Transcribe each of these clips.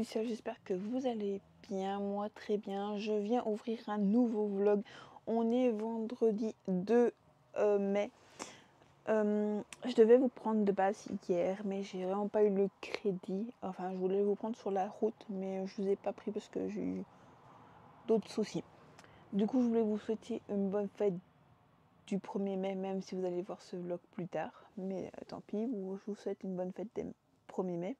Lisa, j'espère que vous allez bien, moi très bien. Je viens ouvrir un nouveau vlog. On est vendredi 2 mai. Je devais vous prendre de base hier, mais j'ai vraiment pas eu le crédit. Enfin, je voulais vous prendre sur la route, mais je vous ai pas pris parce que j'ai eu d'autres soucis. Du coup, je voulais vous souhaiter une bonne fête du 1er mai, même si vous allez voir ce vlog plus tard. Mais tant pis, je vous souhaite une bonne fête des 1er mai.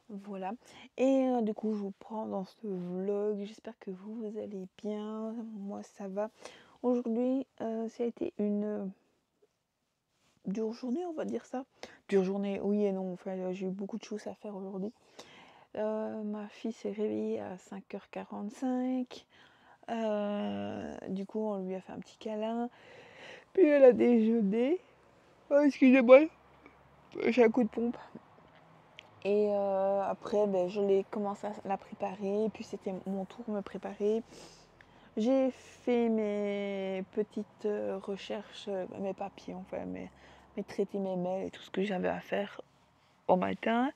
Voilà, et du coup je vous prends dans ce vlog, j'espère que vous allez bien, moi ça va. Aujourd'hui ça a été une dure journée, on va dire ça. Dure journée, oui et non, enfin j'ai eu beaucoup de choses à faire aujourd'hui. Ma fille s'est réveillée à 5h45, du coup on lui a fait un petit câlin, puis elle a déjeuné. Oh, excusez-moi, j'ai un coup de pompe. Et après, je l'ai commencé à la préparer, puis c'était mon tour de me préparer. J'ai fait mes petites recherches, mes papiers, enfin, mes traités, mes mails et tout ce que j'avais à faire au matin.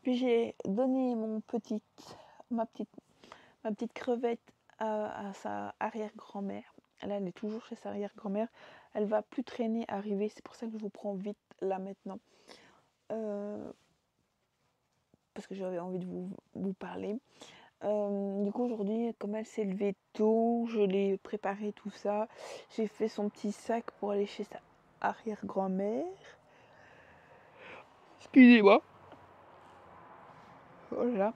Puis j'ai donné ma petite crevette à sa arrière-grand-mère. Là, elle est toujours chez sa arrière-grand-mère. Elle va plus traîner, arriver. C'est pour ça que je vous prends vite là maintenant. Parce que j'avais envie de vous parler. Du coup aujourd'hui, comme elle s'est levée tôt, je l'ai préparé tout ça. J'ai fait son petit sac pour aller chez sa arrière-grand-mère. Excusez-moi. Voilà.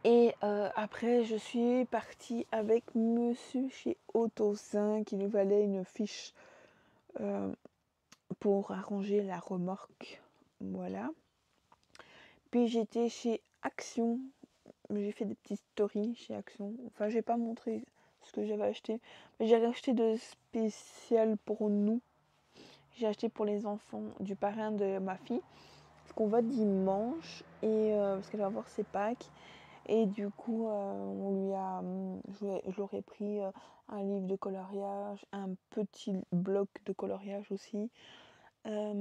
Et après, je suis partie avec monsieur chez Autosin qui nous valait une fiche pour arranger la remorque. Voilà. Puis j'étais chez Action. J'ai fait des petites stories chez Action. Enfin, j'ai pas montré ce que j'avais acheté. Mais j'avais acheté de spécial pour nous. J'ai acheté pour les enfants du parrain de ma fille. Parce qu'on va dimanche. Et parce qu'elle va avoir ses Pâques. Et du coup, on lui a, je leur ai pris un livre de coloriage, un petit bloc de coloriage aussi. Et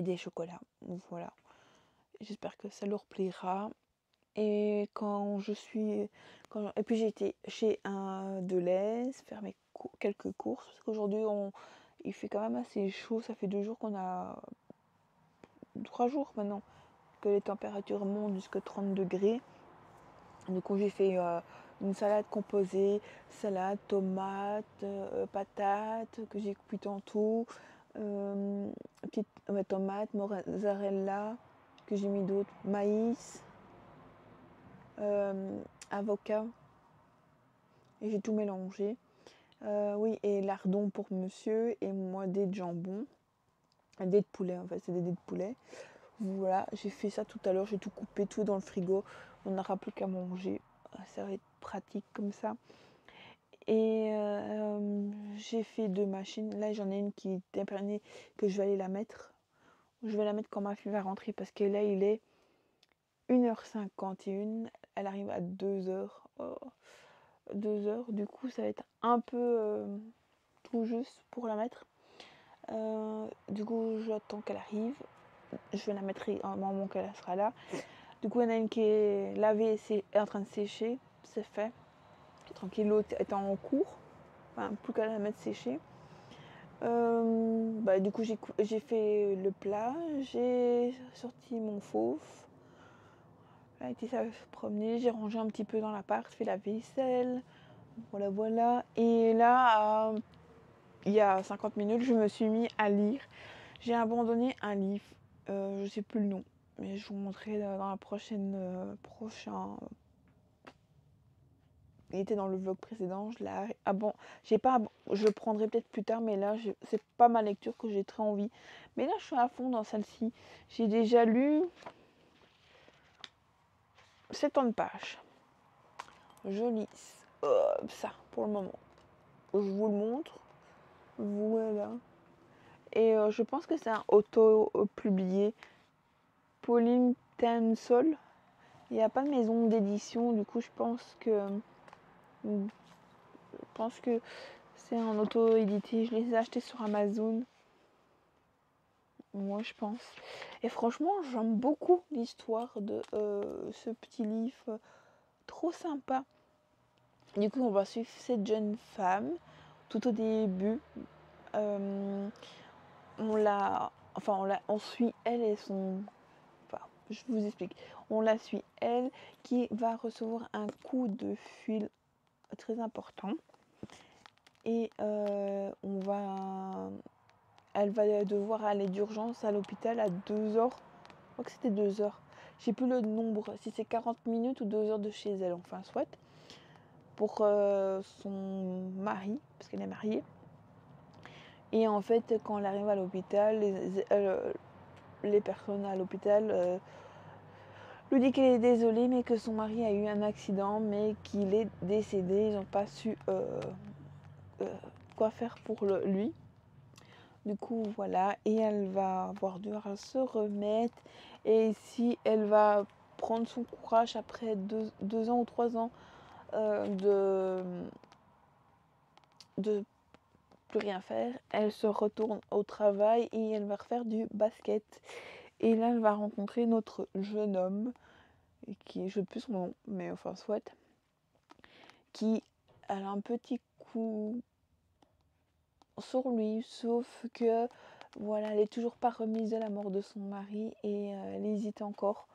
des chocolats. Voilà. J'espère que ça leur plaira. Et et puis j'ai été chez un Deleuze faire quelques courses parce qu'aujourd'hui il fait quand même assez chaud. Ça fait 2 jours 3 jours maintenant que les températures montent jusqu'à 30 degrés. Du coup j'ai fait une salade composée, salade, tomate, patates que j'ai coupées en tout, petite tomate, mozzarella que j'ai mis d'autres, maïs. Avocat, et j'ai tout mélangé. Oui, et lardons pour monsieur, et moi des de jambon, des de poulet, en fait, c'est des dés de poulet. Voilà, j'ai fait ça tout à l'heure, j'ai tout coupé, tout dans le frigo. On n'aura plus qu'à manger, ça va être pratique comme ça. Et j'ai fait 2 machines. Là, j'en ai une qui est imprégnée que je vais aller la mettre. Je vais la mettre quand ma fille va rentrer parce que là, il est 1h51. Elle arrive à 2h. 2h, du coup ça va être un peu tout juste pour la mettre. Du coup j'attends qu'elle arrive, je vais la mettre en moment qu'elle sera là. Du coup il y en a une qui est lavée et est en train de sécher, c'est fait, tranquille. L'autre est en cours, enfin plus qu'à la mettre sécher. Du coup j'ai fait le plat, j'ai sorti mon fauve. Elle a été se promener, j'ai rangé un petit peu dans l'appart, fait la vaisselle. Voilà. Et là, il y a 50 minutes, je me suis mis à lire. J'ai abandonné un livre, je sais plus le nom, mais je vous montrerai dans la prochain. Il était dans le vlog précédent. Je le prendrai peut-être plus tard, mais là, c'est pas ma lecture que j'ai très envie. Mais là, je suis à fond dans celle-ci. J'ai déjà lu 70 pages. Je lis ça pour le moment. Je vous le montre. Voilà. Et je pense que c'est un auto-publié. Pauline Tensol. Il n'y a pas de maison d'édition, du coup je pense que c'est un auto-édité. Je les ai achetés sur Amazon. moi je pense. Et franchement, j'aime beaucoup l'histoire de ce petit livre, trop sympa. Du coup, on va suivre cette jeune femme tout au début. euh, on suit elle et son. Enfin, je vous explique. On la suit elle qui va recevoir un coup de fil très important et elle va devoir aller d'urgence à l'hôpital à 2 heures. Je crois que c'était 2 heures. J'ai plus le nombre, si c'est 40 minutes ou 2 heures de chez elle, enfin soit, pour son mari, parce qu'elle est mariée. Et en fait, quand elle arrive à l'hôpital, les personnes à l'hôpital lui disent qu'elle est désolée, mais que son mari a eu un accident, mais qu'il est décédé. Ils n'ont pas su quoi faire pour lui. Du coup, voilà. Et elle va avoir dû se remettre. Et si elle va prendre son courage après 2 ans ou 3 ans de plus rien faire, elle se retourne au travail et elle va refaire du basket. Et là, elle va rencontrer notre jeune homme, qui, je ne sais plus son nom, mais enfin, soit, qui a un petit coup sur lui, sauf que, voilà, elle est toujours pas remise de la mort de son mari et elle hésite encore.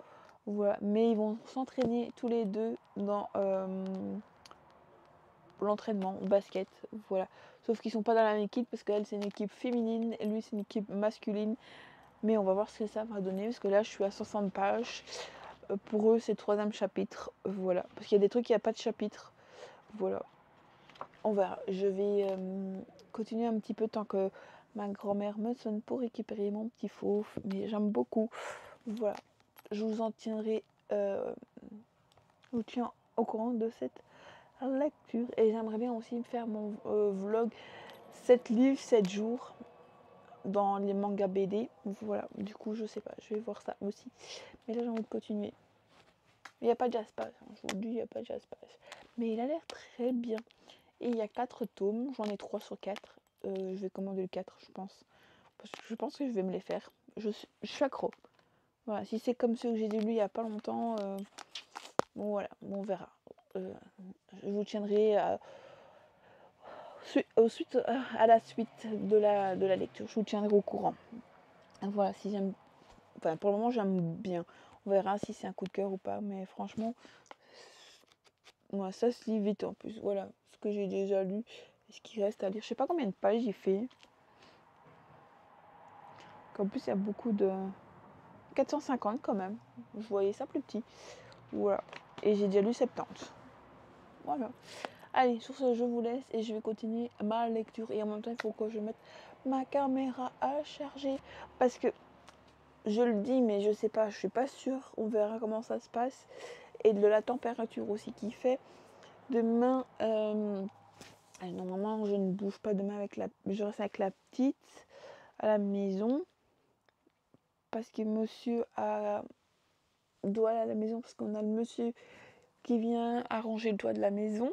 Voilà. Mais ils vont s'entraîner tous les deux dans l'entraînement au basket. Voilà. Sauf qu'ils sont pas dans la même équipe parce qu'elle c'est une équipe féminine et lui c'est une équipe masculine. Mais on va voir ce que ça va donner parce que là je suis à 60 pages. Pour eux c'est le 3e chapitre. Voilà. Parce qu'il y a des trucs, il n'y a pas de chapitre. Voilà. On verra. Je vais continuer un petit peu tant que ma grand-mère me sonne pour récupérer mon petit fauve. Mais j'aime beaucoup. Voilà. Je vous en tiendrai. Je vous tiens au courant de cette lecture. Et j'aimerais bien aussi faire mon vlog 7 livres, 7 jours dans les mangas BD. Voilà, du coup, je sais pas, je vais voir ça aussi. Mais là, j'ai envie de continuer. Il n'y a pas de Jaspage, hein, je vous le dis, il n'y a pas de Jaspage. Mais il a l'air très bien. Et il y a 4 tomes, j'en ai 3 sur 4. Je vais commander le 4, je pense. Parce que je pense que je vais me les faire. Je suis accro. Voilà, si c'est comme ceux que j'ai lu il n'y a pas longtemps, bon voilà, on verra. Je vous tiendrai à la suite de la lecture. Je vous tiendrai au courant. Voilà, si j'aime. Enfin, pour le moment, j'aime bien. On verra si c'est un coup de cœur ou pas. Mais franchement, moi, ça se lit vite en plus. Voilà, ce que j'ai déjà lu et ce qui reste à lire. Je sais pas combien de pages il fait. En plus, il y a beaucoup de. 450 quand même. Je voyais ça plus petit. Voilà. Et j'ai déjà lu 70. Voilà. Allez, sur ce, je vous laisse et je vais continuer ma lecture. Et en même temps, il faut que je mette ma caméra à charger. Parce que je le dis, mais je sais pas, je suis pas sûre. On verra comment ça se passe. Et de la température aussi qu'il fait. Demain, normalement, je ne bouge pas demain je reste avec la petite à la maison. Parce que monsieur doit aller à la maison. Parce qu'on a le monsieur qui vient arranger le toit de la maison.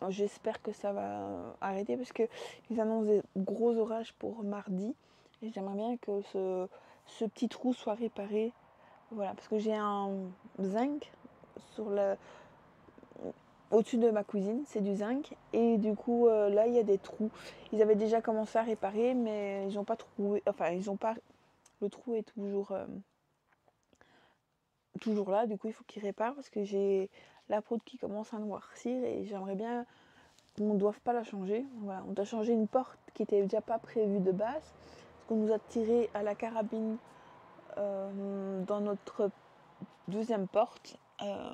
J'espère que ça va arrêter parce qu'ils annoncent des gros orages pour mardi. Et j'aimerais bien que ce petit trou soit réparé. Voilà, parce que j'ai un zinc au-dessus de ma cuisine, c'est du zinc. Et du coup, là, il y a des trous. Ils avaient déjà commencé à réparer, mais ils n'ont pas trouvé. Enfin, ils n'ont pas. Le trou est toujours là. Du coup, il faut qu'ils réparent parce que j'ai la poudre qui commence à noircir et j'aimerais bien on ne doit pas la changer. Voilà, on doit changer une porte qui était déjà pas prévue de base. Parce qu'on nous a tiré à la carabine dans notre deuxième porte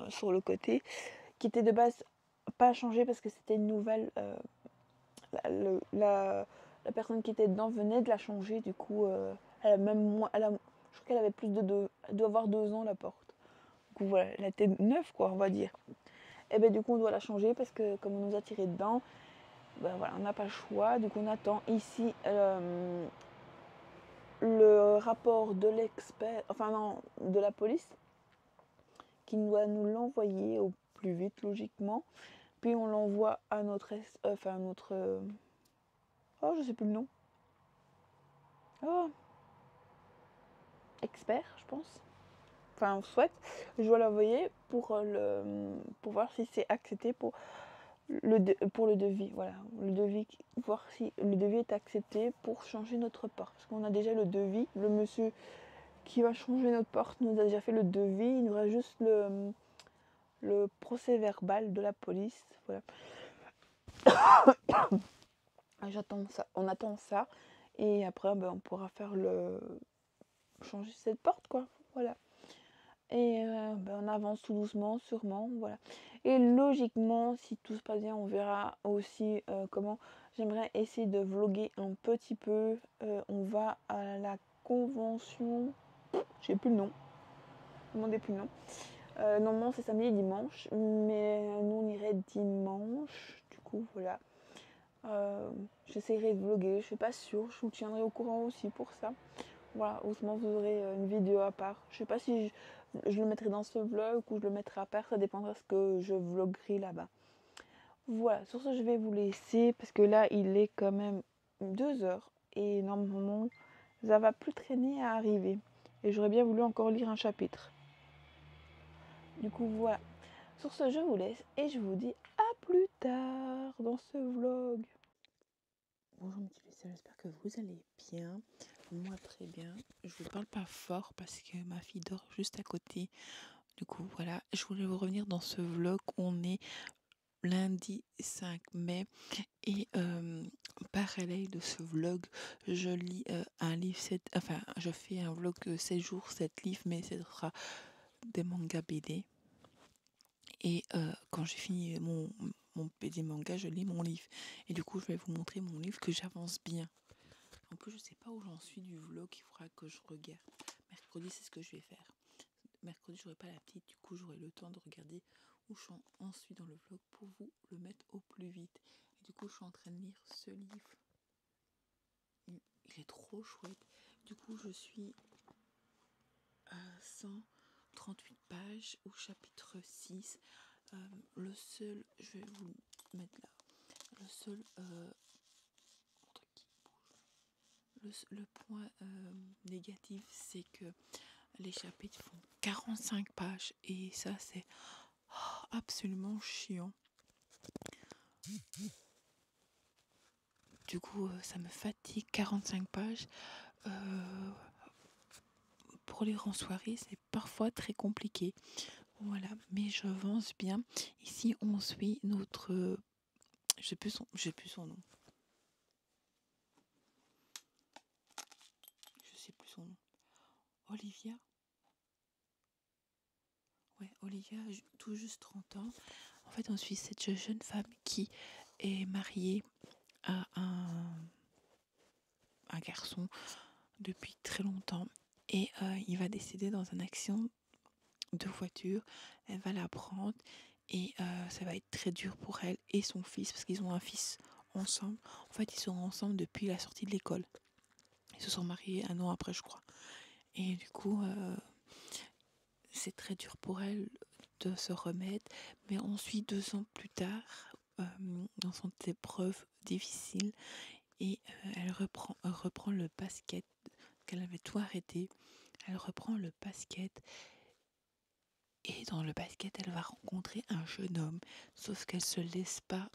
sur le côté, qui était de base pas changée parce que c'était une nouvelle. La personne qui était dedans venait de la changer. Du coup, elle a même je crois qu'elle avait plus de deux. Elle doit avoir 2 ans la porte. Du coup, voilà, elle était neuve, quoi, on va dire. Et bien, du coup, on doit la changer parce que comme on nous a tiré dedans, ben voilà, on n'a pas le choix. Donc on attend ici le rapport de l'expert, enfin non, de la police, qui doit nous l'envoyer au plus vite logiquement. Puis on l'envoie à notre oh je sais plus le nom. Oh expert, je pense. Enfin, soit je dois l'envoyer pour voir si c'est accepté pour le devis. Voilà, le devis, voir si le devis est accepté pour changer notre porte. Parce qu'on a déjà le devis. Le monsieur qui va changer notre porte nous a déjà fait le devis. Il nous reste juste le procès verbal de la police. Voilà. J'attends ça. On attend ça. Et après, on pourra changer cette porte, quoi. Voilà. Et on avance tout doucement, sûrement, voilà. Et logiquement, si tout se passe bien, on verra aussi comment j'aimerais essayer de vlogger un petit peu. On va à la convention, j'ai plus le nom, demandez plus le nom. Normalement c'est samedi et dimanche, mais nous on irait dimanche, du coup voilà. J'essaierai de vlogger, je suis pas sûre, je vous tiendrai au courant aussi pour ça. Voilà, heureusement vous aurez une vidéo à part. Je sais pas si je le mettrai dans ce vlog ou je le mettrai à part, ça dépendra de ce que je vloguerai là-bas. Voilà, sur ce je vais vous laisser parce que là il est quand même 2 heures et normalement ça va plus traîner à arriver. Et j'aurais bien voulu encore lire un chapitre. Du coup voilà. Sur ce je vous laisse et je vous dis à plus tard dans ce vlog. Bonjour mes petits Lucien, j'espère que vous allez bien. Moi très bien. Je vous parle pas fort parce que ma fille dort juste à côté. Du coup voilà, je voulais vous revenir dans ce vlog. On est lundi 5 mai et parallèle de ce vlog, je lis un livre, je fais un vlog 7 jours, 7 livres, mais ce sera des mangas BD. Et quand j'ai fini mon BD manga, je lis mon livre. Et du coup, je vais vous montrer mon livre que j'avance bien. En plus, je sais pas où j'en suis du vlog, il faudra que je regarde. Mercredi, c'est ce que je vais faire. Mercredi, j'aurai pas la petite, du coup, j'aurai le temps de regarder où je suis dans le vlog pour vous le mettre au plus vite. Et du coup, je suis en train de lire ce livre. Il est trop chouette. Du coup, je suis à 138 pages au chapitre 6. Le seul, je vais vous mettre là, le seul truc qui bouge. Le point négatif, c'est que les chapitres font 45 pages et ça, c'est absolument chiant. Du coup, ça me fatigue. 45 pages. Pour lire en soirée, c'est parfois très compliqué. Voilà, mais j'avance bien. Ici, on suit notre... Je sais plus son nom. Je sais plus son nom. Olivia. Ouais, Olivia, tout juste 30 ans. En fait, on suit cette jeune femme qui est mariée à un garçon depuis très longtemps. Et il va décéder dans un accident de voiture. Elle va la prendre et ça va être très dur pour elle et son fils parce qu'ils ont un fils ensemble. En fait, ils sont ensemble depuis la sortie de l'école. Ils se sont mariés 1 an après, je crois. Et du coup, c'est très dur pour elle de se remettre. Mais on suit 2 ans plus tard dans son épreuve difficile et elle reprend le basket qu'elle avait tout arrêté. Elle reprend le basket et dans le basket, elle va rencontrer un jeune homme, sauf qu'elle se laisse pas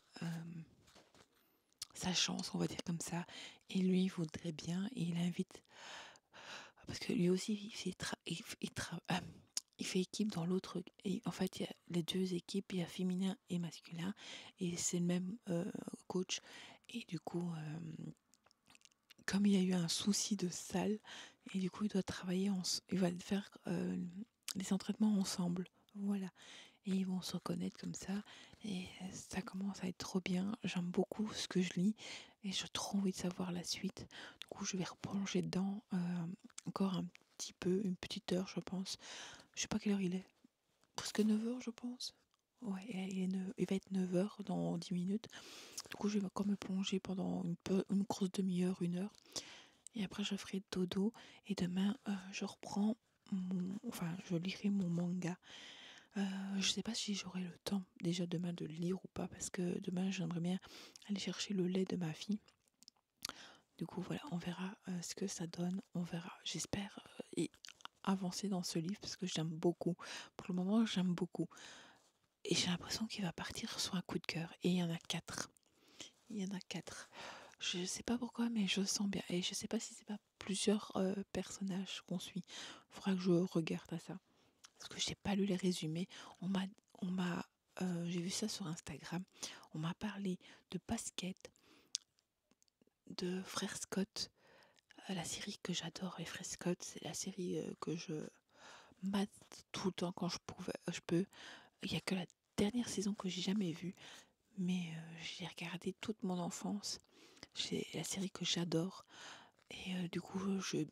sa chance, on va dire comme ça. Et lui, il voudrait bien et il invite, parce que lui aussi, il fait équipe dans l'autre. Et en fait, il y a les 2 équipes, il y a féminin et masculin, et c'est le même coach. Et du coup, comme il y a eu un souci de salle, et du coup, il doit travailler, il va faire les entraînements ensemble. Voilà. Et ils vont se reconnaître comme ça. Et ça commence à être trop bien. J'aime beaucoup ce que je lis. Et j'ai trop envie de savoir la suite. Du coup, je vais replonger dedans encore un petit peu, une petite heure, je pense. Je sais pas quelle heure il est. Presque 9 heures, je pense. Ouais, il va être 9 heures dans 10 minutes. Du coup, je vais encore me plonger pendant une grosse demi-heure, 1 heure. Et après, je ferai dodo. Et demain, je lirai mon manga. Je sais pas si j'aurai le temps déjà demain de le lire ou pas parce que demain j'aimerais bien aller chercher le lait de ma fille. Du coup voilà, on verra ce que ça donne, on verra. J'espère et avancer dans ce livre parce que j'aime beaucoup. Pour le moment, j'aime beaucoup. Et j'ai l'impression qu'il va partir sur un coup de cœur. Et il y en a 4. Il y en a 4. Je sais pas pourquoi, mais je sens bien. Et je sais pas si c'est pas plusieurs personnages qu'on suit. Il faudra que je regarde à ça. Parce que j'ai pas lu les résumés. On m'a, j'ai vu ça sur Instagram. On m'a parlé de basket, de Frère Scott, la série que j'adore. Les Frère Scott, c'est la série que je mate tout le temps quand je peux. Il y a que la dernière saison que j'ai jamais vue, mais j'ai regardé toute mon enfance. C'est la série que j'adore. Et du coup, j'ai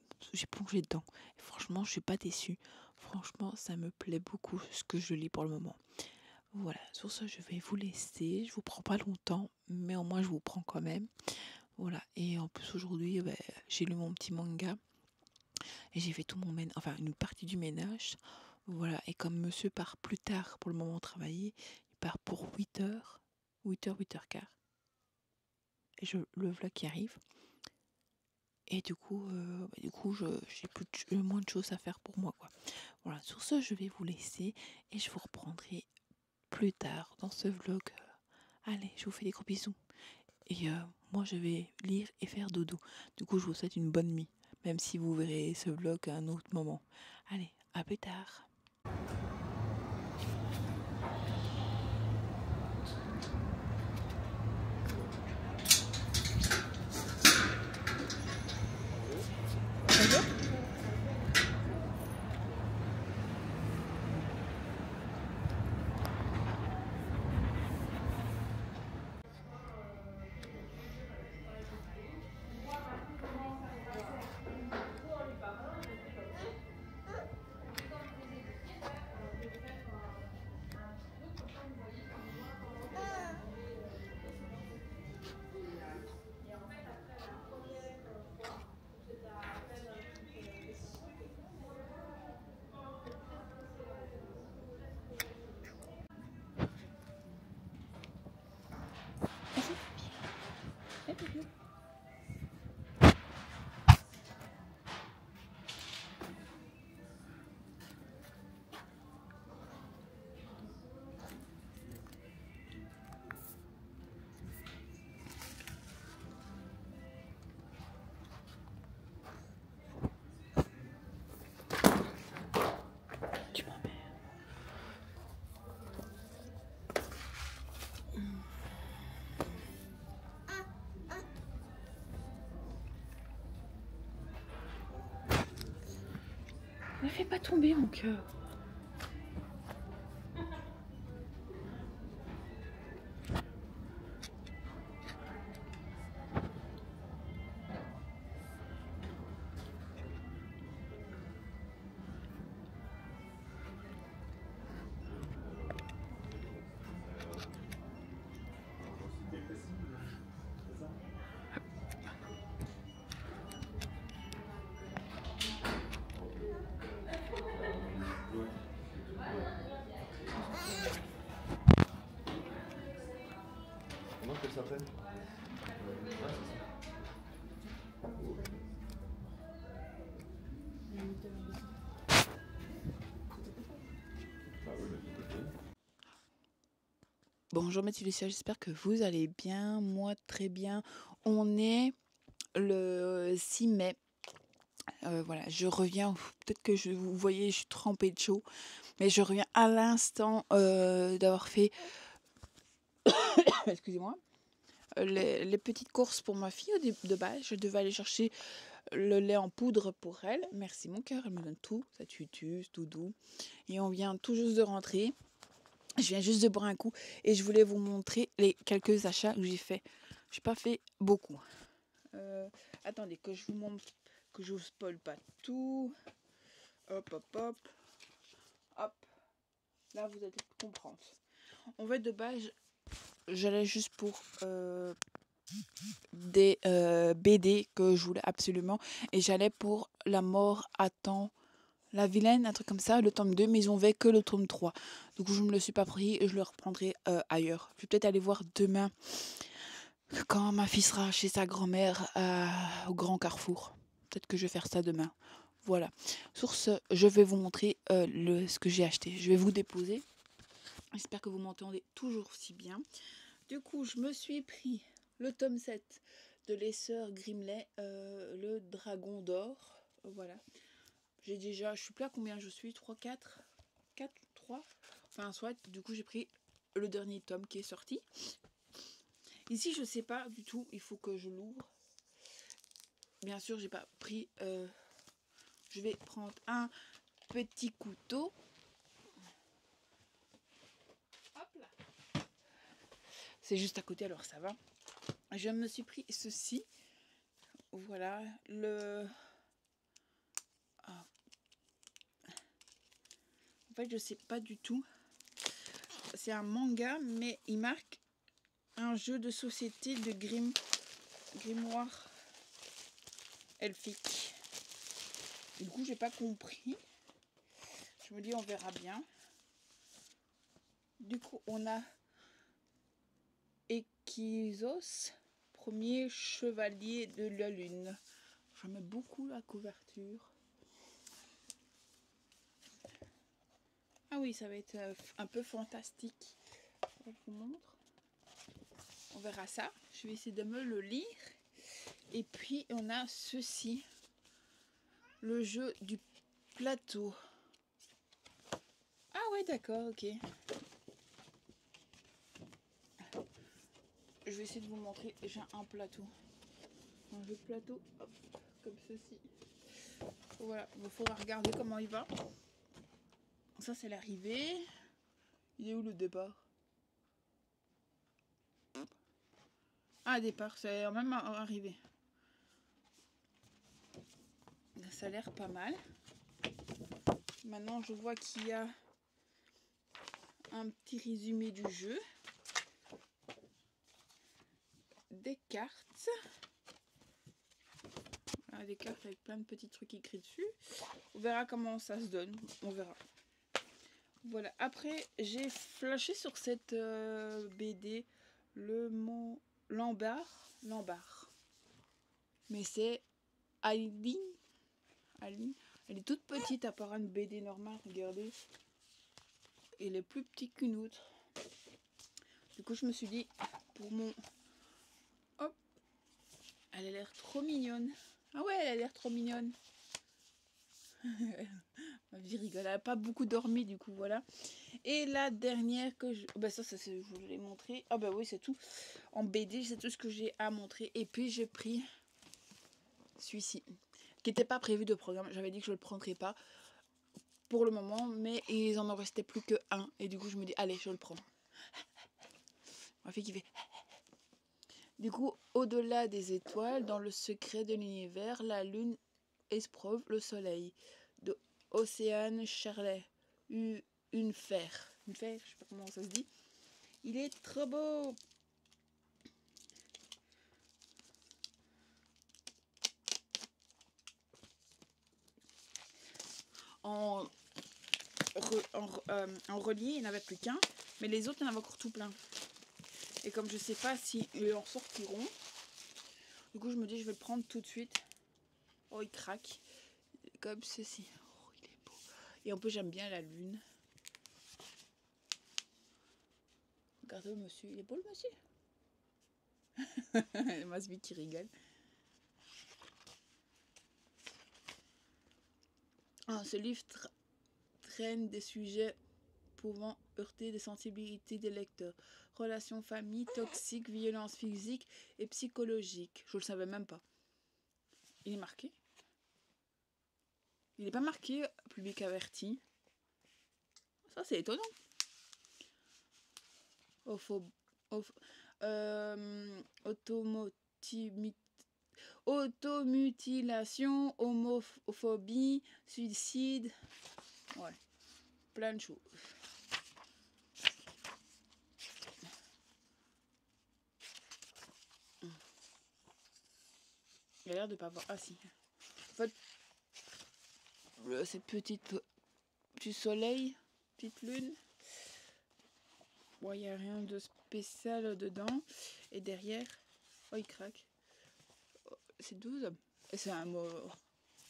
plongé dedans. Et franchement, je suis pas déçue. Franchement, ça me plaît beaucoup ce que je lis pour le moment. Voilà, sur ce, je vais vous laisser. Je vous prends pas longtemps, mais au moins je vous prends quand même. Voilà, et en plus aujourd'hui, j'ai lu mon petit manga et j'ai fait tout mon ménage, enfin une partie du ménage. Voilà, et comme monsieur part plus tard pour le moment travailler, il part pour 8h, 8h15. Et le vlog qui arrive. Et du coup, j'ai moins de choses à faire pour moi, quoi. Voilà, sur ce, je vais vous laisser et je vous reprendrai plus tard dans ce vlog. Allez, je vous fais des gros bisous. Et moi, je vais lire et faire dodo. Du coup, je vous souhaite une bonne nuit, même si vous verrez ce vlog à un autre moment. Allez, à plus tard. Tu m'emmènes. Ne fais pas tomber mon cœur. Comment elle s'appelle? Bonjour Mathilde, j'espère que vous allez bien. Moi, très bien. On est le 6 mai. Voilà, je reviens. Peut-être que vous voyez, je suis trempée de chaud. Mais je reviens à l'instant d'avoir fait, excusez-moi, les petites courses pour ma fille de base. Je devais aller chercher le lait en poudre pour elle. Merci mon cœur, elle me donne tout. Ça tutu, tout doux. Et on vient tout juste de rentrer. Je viens juste de boire un coup et je voulais vous montrer les quelques achats que j'ai fait. J'ai pas fait beaucoup. Attendez que je vous montre, que je vous spoil pas tout. Hop, hop, hop. Hop. Là, vous allez comprendre. En fait, de base, j'allais juste pour des BD que je voulais absolument. Et j'allais pour La mort attend la vilaine, un truc comme ça, le tome 2, mais ils ont fait que le tome 3. Du coup, je ne me le suis pas pris et je le reprendrai ailleurs. Je vais peut-être aller voir demain, quand ma fille sera chez sa grand-mère au Grand Carrefour. Peut-être que je vais faire ça demain. Voilà. Sur ce, je vais vous montrer ce que j'ai acheté. Je vais vous déposer. J'espère que vous m'entendez toujours si bien. Du coup, je me suis pris le tome 7 de Les Sœurs Grimley, le Dragon d'Or. Voilà. J'ai déjà, je sais plus à combien je suis, 3, 4, 4, 3. Enfin, soit, du coup, j'ai pris le dernier tome qui est sorti. Ici, je sais pas du tout, il faut que je l'ouvre. Bien sûr, j'ai pas pris... je vais prendre un petit couteau. Hop là. C'est juste à côté, alors ça va. Je me suis pris ceci. Voilà, le... Ah. En fait, je sais pas du tout. C'est un manga, mais il marque un jeu de société de grimoire elfique. Du coup, j'ai pas compris. Je me dis, on verra bien. Du coup, on a Ekizos, premier chevalier de la lune. J'aime beaucoup la couverture. Ah oui, ça va être un peu fantastique. Je vous montre. On verra ça. Je vais essayer de me le lire. Et puis, on a ceci. Le jeu du plateau. Ah ouais, d'accord, ok. Je vais essayer de vous montrer. J'ai un plateau. Un jeu de plateau, hop, comme ceci. Voilà, il faudra regarder comment il va. Ça, c'est l'arrivée. Il est où le départ? Ah, départ, c'est même arrivé. Ça a l'air pas mal. Maintenant, je vois qu'il y a un petit résumé du jeu. Des cartes. Voilà, des cartes avec plein de petits trucs écrits dessus. On verra comment ça se donne. On verra. Voilà. Après, j'ai flashé sur cette BD le mot Lambar. Mais c'est Aline. Elle est toute petite à part une BD normale. Regardez. Elle est plus petite qu'une autre. Du coup, je me suis dit, pour mon... Hop. Elle a l'air trop mignonne. Ah ouais, elle a l'air trop mignonne. Ma vie rigole. Elle n'a pas beaucoup dormi, du coup, voilà. Et la dernière que je... Bah ça je vous l'ai montré. Ah bah oui, c'est tout. En BD, c'est tout ce que j'ai à montrer. Et puis, j'ai pris celui-ci, qui n'était pas prévu de programme. J'avais dit que je ne le prendrais pas pour le moment, mais ils en ont resté plus que un. Et du coup, je me dis, allez, je le prends. Ma fille qui fait... Du coup, au-delà des étoiles, dans le secret de l'univers, la lune éprouve le soleil. De Océane Charlet. Une fer. Une fer, je sais pas comment ça se dit. Il est trop beau. En relié, il n'y en avait plus qu'un. Mais les autres, il y en avait encore tout plein. Et comme je sais pas si ils en sortiront, du coup, je me dis, je vais le prendre tout de suite. Oh, il craque. Comme ceci. Oh, il est beau. Et en plus, j'aime bien la lune. Regardez le monsieur. Il est beau, le monsieur. Masby qui rigole. Ah, ce livre traîne des sujets pouvant heurter les sensibilités des lecteurs. Relations famille, toxiques, violence physique et psychologique. Je le savais même pas. Il est marqué? Il n'est pas marqué public averti. Ça, c'est étonnant. Automutilation, homophobie, suicide. Ouais, plein de choses. Il a l'air de pas avoir... Ah si. En fait, cette petit soleil, petite lune. Bon, il n'y a rien de spécial dedans. Et derrière, oh, il craque. Oh, c'est 12. Et c'est un mot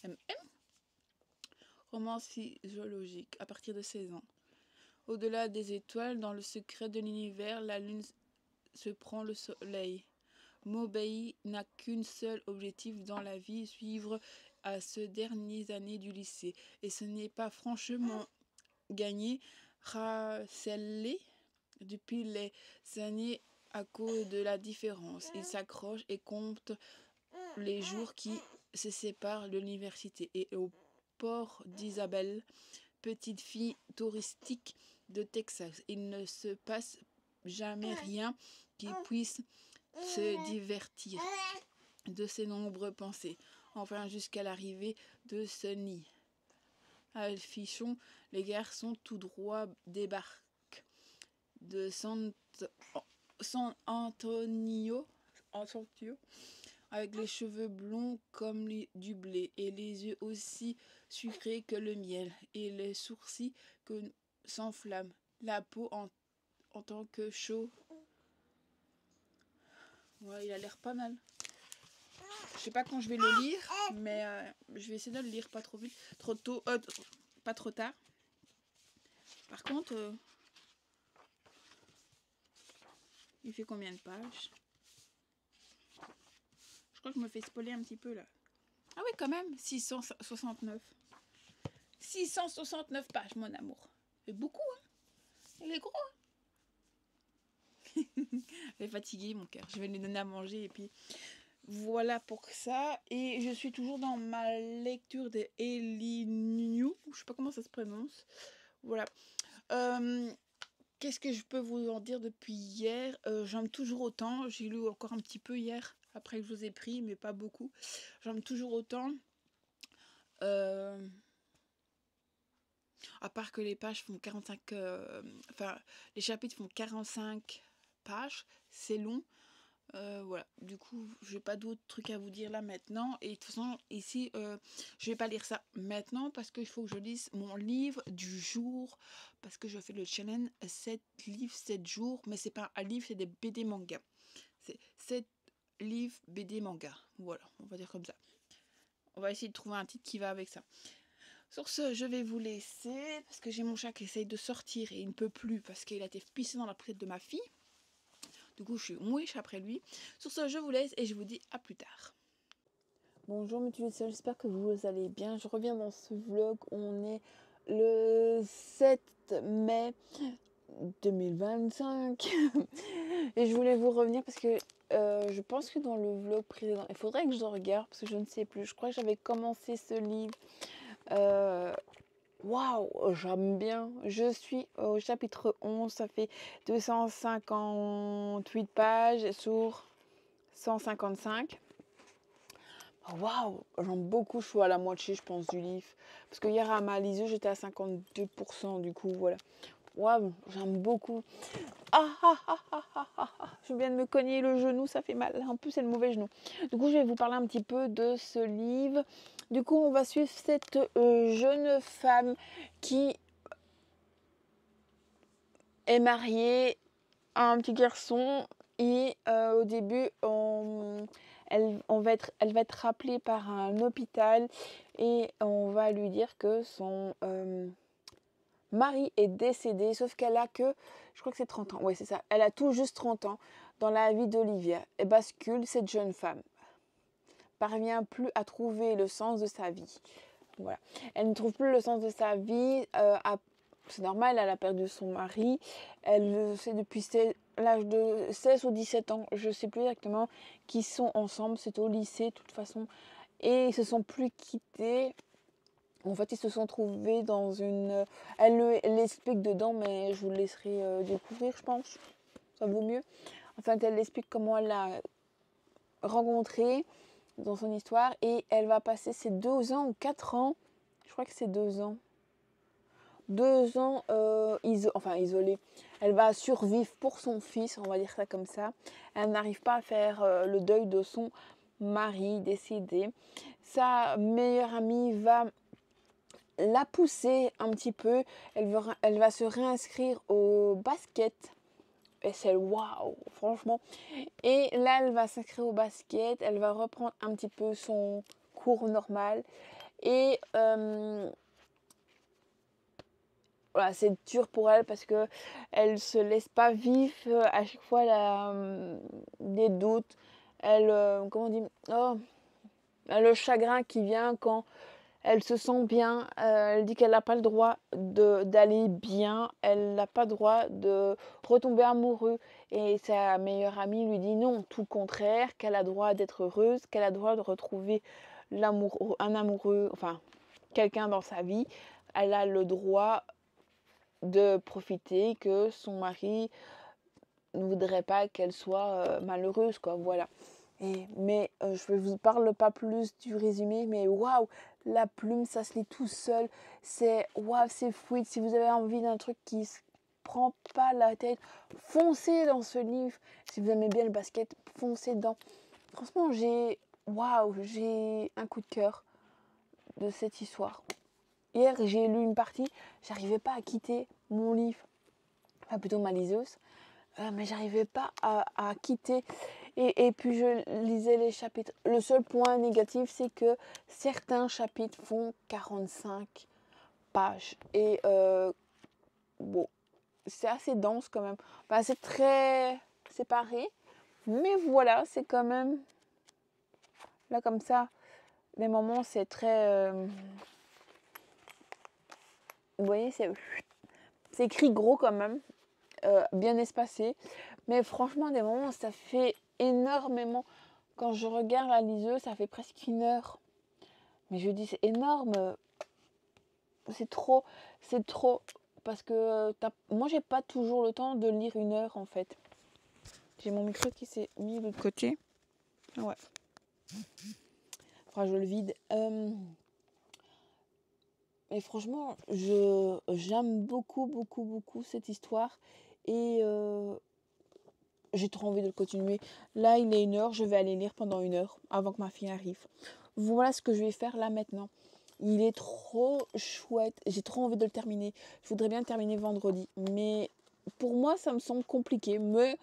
MM. romance physiologique à partir de 16 ans. Au-delà des étoiles, dans le secret de l'univers, la lune se prend le soleil. Mobei n'a qu'un seul objectif dans la vie, suivre à ces dernières années du lycée. Et ce n'est pas franchement gagné. Harcelé depuis les années à cause de la différence. Il s'accroche et compte les jours qui se séparent de l'université. Et au port d'Isabelle, petite fille touristique de Texas, il ne se passe jamais rien qui puisse se divertir de ses nombreuses pensées, enfin jusqu'à l'arrivée de ce nid. À Fichon, les garçons tout droit débarquent de San Antonio, avec les cheveux blonds comme du blé et les yeux aussi sucrés que le miel et les sourcils que s'enflamment, la peau en tant que chaud. Ouais, il a l'air pas mal. Je sais pas quand je vais le lire, mais je vais essayer de le lire pas trop vite, trop tôt, pas trop tard. Par contre, il fait combien de pages? Je crois que je me fais spoiler un petit peu là. Ah oui, quand même, 669. 669 pages, mon amour. C'est beaucoup, hein? Il est gros, hein? Il est fatigué, mon cœur. Je vais lui donner à manger et puis voilà pour ça. Et je suis toujours dans ma lecture de Elinyu. Je sais pas comment ça se prononce. Voilà. Qu'est-ce que je peux vous en dire depuis hier? J'aime toujours autant. J'ai lu encore un petit peu hier, après que je vous ai pris, mais pas beaucoup. J'aime toujours autant. À part que les pages font 45... enfin, les chapitres font 45 pages. C'est long. Voilà, du coup, je n'ai pas d'autres trucs à vous dire là maintenant. Et de toute façon, ici, je vais pas lire ça maintenant parce qu'il faut que je lise mon livre du jour. Parce que je fais le challenge 7 livres, 7 jours. Mais c'est pas un livre, c'est des BD manga. C'est 7 livres BD manga. Voilà, on va dire comme ça. On va essayer de trouver un titre qui va avec ça. Sur ce, je vais vous laisser parce que j'ai mon chat qui essaye de sortir et il ne peut plus parce qu'il a été pissé dans la poussette de ma fille. Du coup, je suis mouche après lui. Sur ce, je vous laisse et je vous dis à plus tard. Bonjour mes tulissiers, j'espère que vous allez bien. Je reviens dans ce vlog. On est le 7 mai 2025. Et je voulais vous revenir parce que je pense que dans le vlog précédent, il faudrait que je regarde parce que je ne sais plus. Je crois que j'avais commencé ce livre. Waouh, j'aime bien. Je suis au chapitre 11. Ça fait 258 pages sur 155. Waouh, j'aime beaucoup. Je suis à la moitié, je pense, du livre. Parce que hier, à ma liseuse, j'étais à 52%. Du coup, voilà. Waouh, j'aime beaucoup. Je viens de me cogner le genou, ça fait mal. En plus, c'est le mauvais genou. Du coup, je vais vous parler un petit peu de ce livre. Du coup, on va suivre cette jeune femme qui est mariée à un petit garçon. Et au début, elle va être rappelée par un hôpital. Et on va lui dire que son mari est décédé. Sauf qu'elle a que, je crois que c'est 30 ans. Oui, c'est ça. Elle a tout juste 30 ans dans la vie d'Olivia. Et bascule, cette jeune femme parvient plus à trouver le sens de sa vie. Voilà. Elle ne trouve plus le sens de sa vie. C'est normal, elle a perdu son mari. Elle le sait depuis l'âge de 16 ou 17 ans. Je ne sais plus exactement qui sont ensemble. C'est au lycée, de toute façon. Et ils ne se sont plus quittés. En fait, ils se sont trouvés dans une... Elle l'explique dedans, mais je vous laisserai découvrir, je pense. Ça vaut mieux. Enfin, elle explique comment elle l'a rencontré dans son histoire et elle va passer ses 2 ans ou 4 ans, je crois que c'est 2 ans, 2 ans isolée. Elle va survivre pour son fils, on va dire ça comme ça. Elle n'arrive pas à faire le deuil de son mari décédé. Sa meilleure amie va la pousser un petit peu. Elle va se réinscrire au basket. Et c'est waouh, franchement. Et là, elle va s'inscrire au basket. Elle va reprendre un petit peu son cours normal. Et voilà, c'est dur pour elle parce que elle se laisse pas vivre. À chaque fois, elle a des doutes. Elle, comment on dit, oh, elle a le chagrin qui vient quand elle se sent bien. Elle dit qu'elle n'a pas le droit d'aller bien. Elle n'a pas le droit de retomber amoureux. Et sa meilleure amie lui dit non, tout le contraire, qu'elle a le droit d'être heureuse, qu'elle a le droit de retrouver un amoureux, enfin, quelqu'un dans sa vie. Elle a le droit de profiter, que son mari ne voudrait pas qu'elle soit malheureuse, quoi, voilà. Mais je ne vous parle pas plus du résumé, mais waouh, la plume, ça se lit tout seul. C'est waouh, c'est fluide. Si vous avez envie d'un truc qui se prend pas la tête, foncez dans ce livre. Si vous aimez bien le basket, foncez dedans. Franchement, j'ai un coup de cœur de cette histoire. Hier, j'ai lu une partie, j'arrivais pas à quitter mon livre, enfin plutôt ma liseuse, mais j'arrivais pas à quitter. Et puis je lisais les chapitres. Le seul point négatif, c'est que certains chapitres font 45 pages. Et bon, c'est assez dense quand même. Enfin, c'est très séparé. Mais voilà, c'est quand même... Là, comme ça, les moments, c'est très... vous voyez, c'est écrit gros quand même. Bien espacé. Mais franchement, des moments, ça fait énormément. Quand je regarde la liseuse, ça fait presque 1 heure. Mais je dis, c'est énorme. C'est trop. Parce que moi, j'ai pas toujours le temps de lire 1 heure, en fait. J'ai mon micro qui s'est mis de l'autre côté. Ouais. Enfin, je le vide. Et franchement, j'aime beaucoup cette histoire. Et j'ai trop envie de le continuer. Là, il est 1 heure, je vais aller lire pendant 1 heure avant que ma fille arrive. Voilà ce que je vais faire là maintenant. Il est trop chouette. J'ai trop envie de le terminer. Je voudrais bien le terminer vendredi. Mais pour moi, ça me semble compliqué. Mais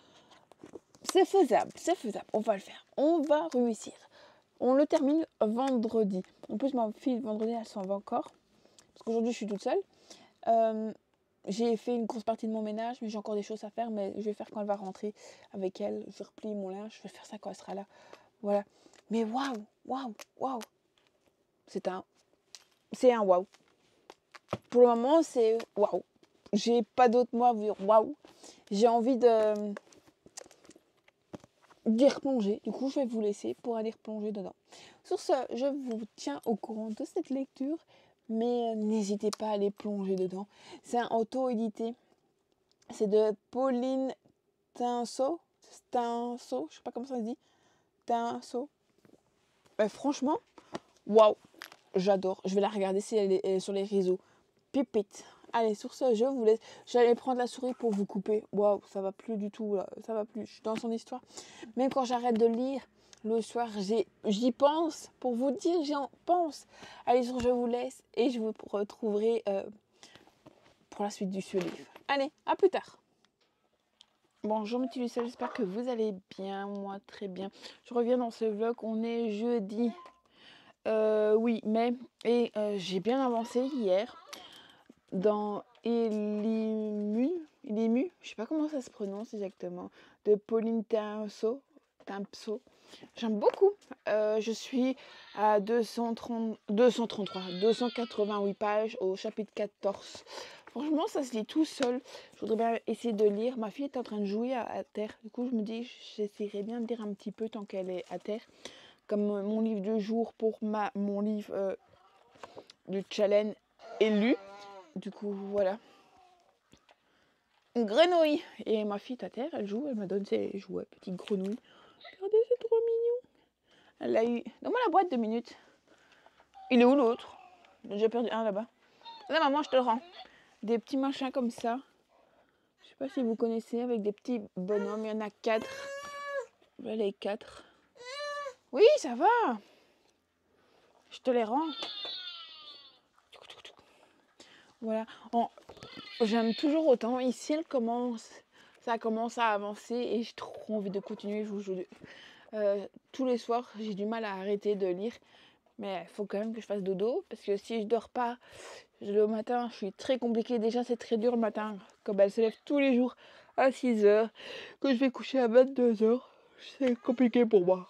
c'est faisable. On va le faire. On va réussir. On le termine vendredi. En plus, ma fille, vendredi, elle s'en va encore. Parce qu'aujourd'hui, je suis toute seule. J'ai fait une grosse partie de mon ménage, mais j'ai encore des choses à faire. Mais je vais faire quand elle va rentrer avec elle. Je replie mon linge. Je vais faire ça quand elle sera là. Voilà. Mais waouh. C'est un waouh. Pour le moment, c'est waouh. J'ai pas d'autres mots à vous dire waouh. J'ai envie d'y replonger. Du coup, je vais vous laisser pour aller replonger dedans. Sur ce, je vous tiens au courant de cette lecture. Mais n'hésitez pas à aller plonger dedans. C'est un auto-édité. C'est de Pauline Tinceau. Je sais pas comment ça se dit. Tinceau. Franchement, waouh. J'adore. Je vais la regarder si elle est sur les réseaux. Pépite. Allez, sur ce, je vous laisse. J'allais prendre la souris pour vous couper. Waouh, ça va plus du tout. Là. Ça va plus. Je suis dans son histoire. Même quand j'arrête de lire le soir, j'y pense. Pour vous dire, j'y pense. Allez, sur je vous laisse et je vous retrouverai pour la suite du livre. Allez, à plus tard. Bonjour mes petits Lucelles, j'espère que vous allez bien. Moi, très bien. Je reviens dans ce vlog. On est jeudi. Oui, mais j'ai bien avancé hier dans Elimu, je sais pas comment ça se prononce exactement, de Pauline Tinceau. J'aime beaucoup. Je suis à 288 pages au chapitre 14. Franchement, ça se lit tout seul. Je voudrais bien essayer de lire. Ma fille est en train de jouer à terre. Du coup, je me dis, j'essaierai bien de lire un petit peu tant qu'elle est à terre. Comme mon livre de jour pour mon livre du challenge est lu. Du coup, voilà. Une grenouille. Et ma fille est à terre, elle joue, elle me donne ses jouets, petite grenouille. Regardez, c'est trop mignon. Elle a eu... Donne-moi la boîte 2 minutes. Il est où l'autre? J'ai déjà perdu un là-bas. Là, maman, je te le rends. Des petits machins comme ça. Je sais pas si vous connaissez, avec des petits bonhommes. Il y en a 4. Voilà les 4. Oui, ça va. Je te les rends. Voilà. J'aime toujours autant. Ici, ça commence à avancer et j'ai trop envie de continuer. Tous les soirs, j'ai du mal à arrêter de lire. Mais il faut quand même que je fasse dodo, parce que si je dors pas le matin, je suis très compliquée. Déjà, c'est très dur le matin, comme elle se lève tous les jours à 6 heures, que je vais coucher à 22 heures. C'est compliqué pour moi.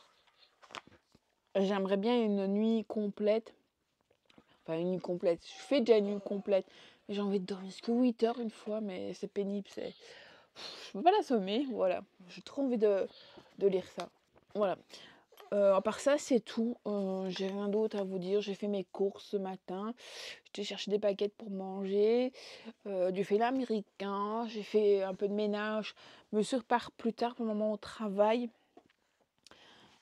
J'aimerais bien une nuit complète. Enfin, une nuit complète. Je fais déjà une nuit complète. Mais j'ai envie de dormir jusqu'à 8 heures une fois, mais c'est pénible. Je peux pas l'assommer, voilà. J'ai trop envie de lire ça. Voilà. À part ça, c'est tout. J'ai rien d'autre à vous dire. J'ai fait mes courses ce matin. J'ai cherché des paquettes pour manger. Du fil américain. J'ai fait un peu de ménage. Je me suis repart plus tard pour le moment au travail.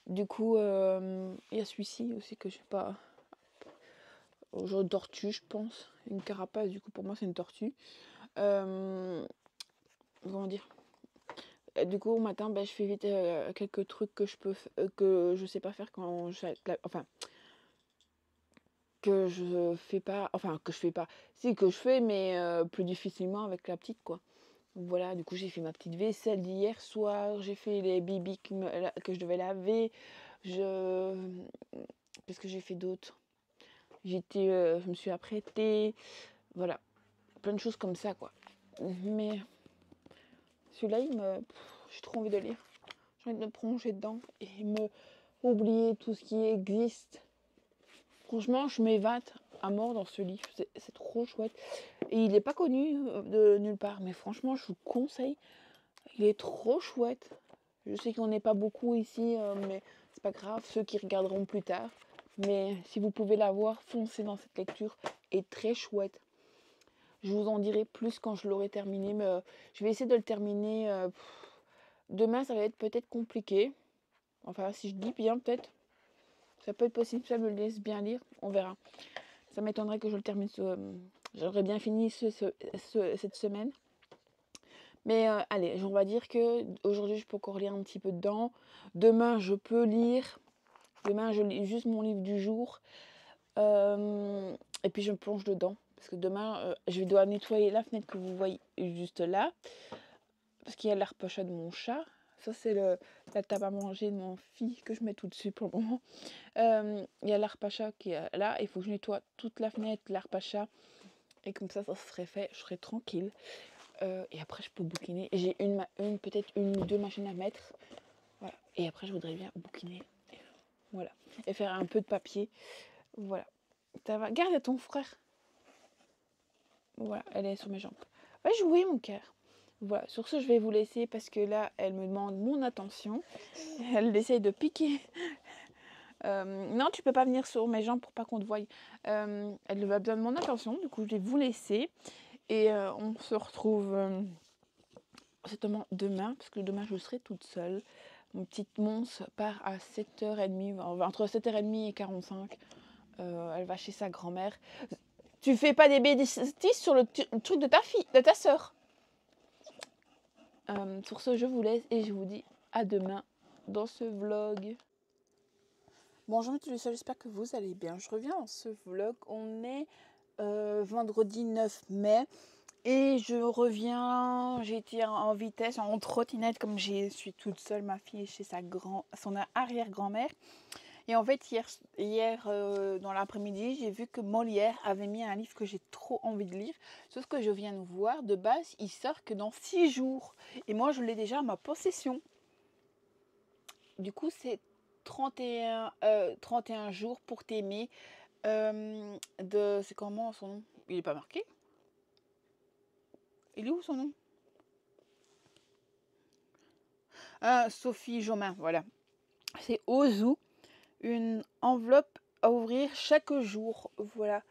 Du coup, il y a celui-ci aussi que je sais pas. Genre tortue, je pense. Une carapace, du coup, pour moi, c'est une tortue. Comment dire? Du coup, au matin, je fais vite quelques trucs que je sais pas faire quand enfin, que je fais pas. Enfin, que je fais pas. Si, que je fais, mais plus difficilement avec la petite, quoi. Donc voilà, du coup, j'ai fait ma petite vaisselle d'hier soir. J'ai fait les bibis que je devais laver. Qu'est-ce que j'ai fait d'autre? Je me suis apprêtée. Voilà, plein de choses comme ça, quoi. Mais celui-là, j'ai trop envie de lire. J'ai envie de me plonger dedans et me oublier tout ce qui existe. Franchement, je m'évade à mort dans ce livre. C'est trop chouette. Et il n'est pas connu de nulle part. Mais franchement, je vous conseille. Il est trop chouette. Je sais qu'on n'est pas beaucoup ici, mais c'est pas grave. Ceux qui regarderont plus tard. Mais si vous pouvez l'avoir, foncez dans cette lecture. Est très chouette. Je vous en dirai plus quand je l'aurai terminé. Mais je vais essayer de le terminer. Demain, ça va être peut-être compliqué. Enfin, si je dis bien, peut-être. Ça peut être possible, ça me laisse bien lire. On verra. Ça m'étonnerait que je le termine. J'aurais bien fini cette semaine. Mais allez, on va dire que aujourd'hui, je peux encore lire un petit peu dedans. Demain, je peux lire. Demain, je lis juste mon livre du jour. Et puis, je me plonge dedans. Parce que demain, je dois nettoyer la fenêtre que vous voyez juste là. Parce qu'il y a l'arpachat de mon chat. Ça, c'est la table à manger de mon fils que je mets tout dessus pour le moment. Il y a l'arpachat qui est là. Il faut que je nettoie toute la fenêtre, l'arpachat. Et comme ça serait fait. Je serai tranquille. Et après, je peux bouquiner. J'ai peut-être une ou deux machines à mettre. Voilà. Et après, je voudrais bien bouquiner. Voilà. Et faire un peu de papier. Voilà. Ça va. Garde ton frère. Voilà. Elle est sur mes jambes. Va jouer, mon cœur. Voilà. Sur ce, je vais vous laisser parce que là, elle me demande mon attention. Elle essaye de piquer. Non, tu peux pas venir sur mes jambes pour pas qu'on te voie. Elle va besoin de mon attention. Du coup, je vais vous laisser. Et on se retrouve certainement demain, parce que demain, je serai toute seule. Mon petite Mons part à 7h30, entre 7h30 et 45. Elle va chez sa grand-mère. Tu fais pas des bêtises sur le truc de ta fille, de ta sœur. Sur ce, je vous laisse et je vous dis à demain dans ce vlog. Bonjour, j'espère que vous allez bien. Je reviens dans ce vlog. On est vendredi 9 mai. Et je reviens, j'ai été en vitesse, en trottinette, comme je suis toute seule, ma fille est chez son arrière-grand-mère. Et en fait, hier dans l'après-midi, j'ai vu que Molière avait mis un livre que j'ai trop envie de lire. Sauf que je viens de voir, de base, il sort que dans 6 jours. Et moi, je l'ai déjà à ma possession. Du coup, c'est 31 jours pour t'aimer. C'est comment son nom? Il n'est pas marqué? Il est où son nom? Sophie Jomain, voilà. C'est Ozu, une enveloppe à ouvrir chaque jour. Voilà.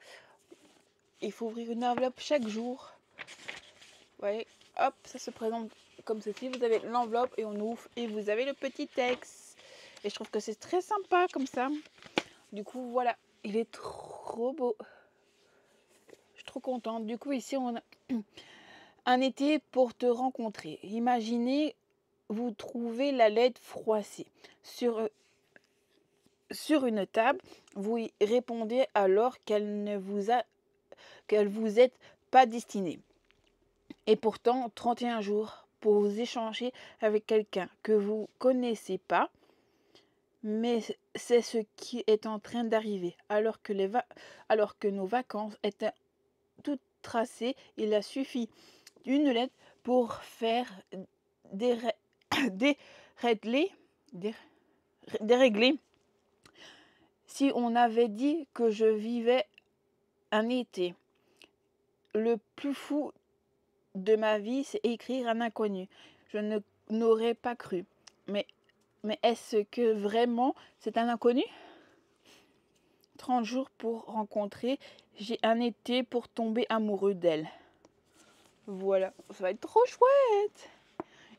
Il faut ouvrir une enveloppe chaque jour. Vous voyez, hop, ça se présente comme ceci. Vous avez l'enveloppe et on ouvre et vous avez le petit texte. Et je trouve que c'est très sympa comme ça. Du coup, voilà. Il est trop beau. Je suis trop contente. Du coup, ici, on a un été pour te rencontrer. Imaginez, vous trouvez la lettre froissée sur une table, vous y répondez alors qu'elle vous est pas destinée. Et pourtant, 31 jours pour vous échanger avec quelqu'un que vous connaissez pas, Mais c'est ce qui est en train d'arriver. Alors que nos vacances étaient toutes tracées, il a suffi d'une lettre pour faire déré- dérégler, dé- dérégler. Si on avait dit que je vivais un été, le plus fou de ma vie, c'est écrire un inconnu. Je n'aurais pas cru. Mais, mais est-ce que vraiment c'est un inconnu? 30 jours pour rencontrer, j'ai un été pour tomber amoureux d'elle. Voilà, ça va être trop chouette.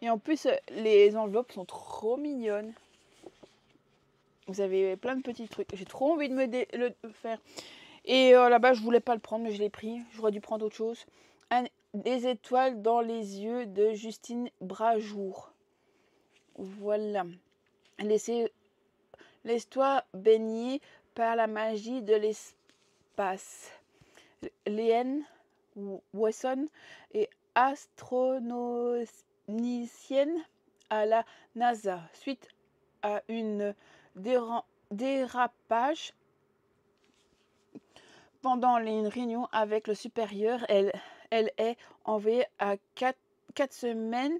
Et en plus, les enveloppes sont trop mignonnes. Vous avez plein de petits trucs. J'ai trop envie de le faire. Et là-bas, je voulais pas le prendre, mais je l'ai pris. J'aurais dû prendre autre chose. Des étoiles dans les yeux de Justine Brajour. Voilà. Laisse-toi baigner par la magie de l'espace. Léenne Wesson est astronomicienne à la NASA suite à un dérapage pendant une réunion avec le supérieur. Elle est envoyée à 4 semaines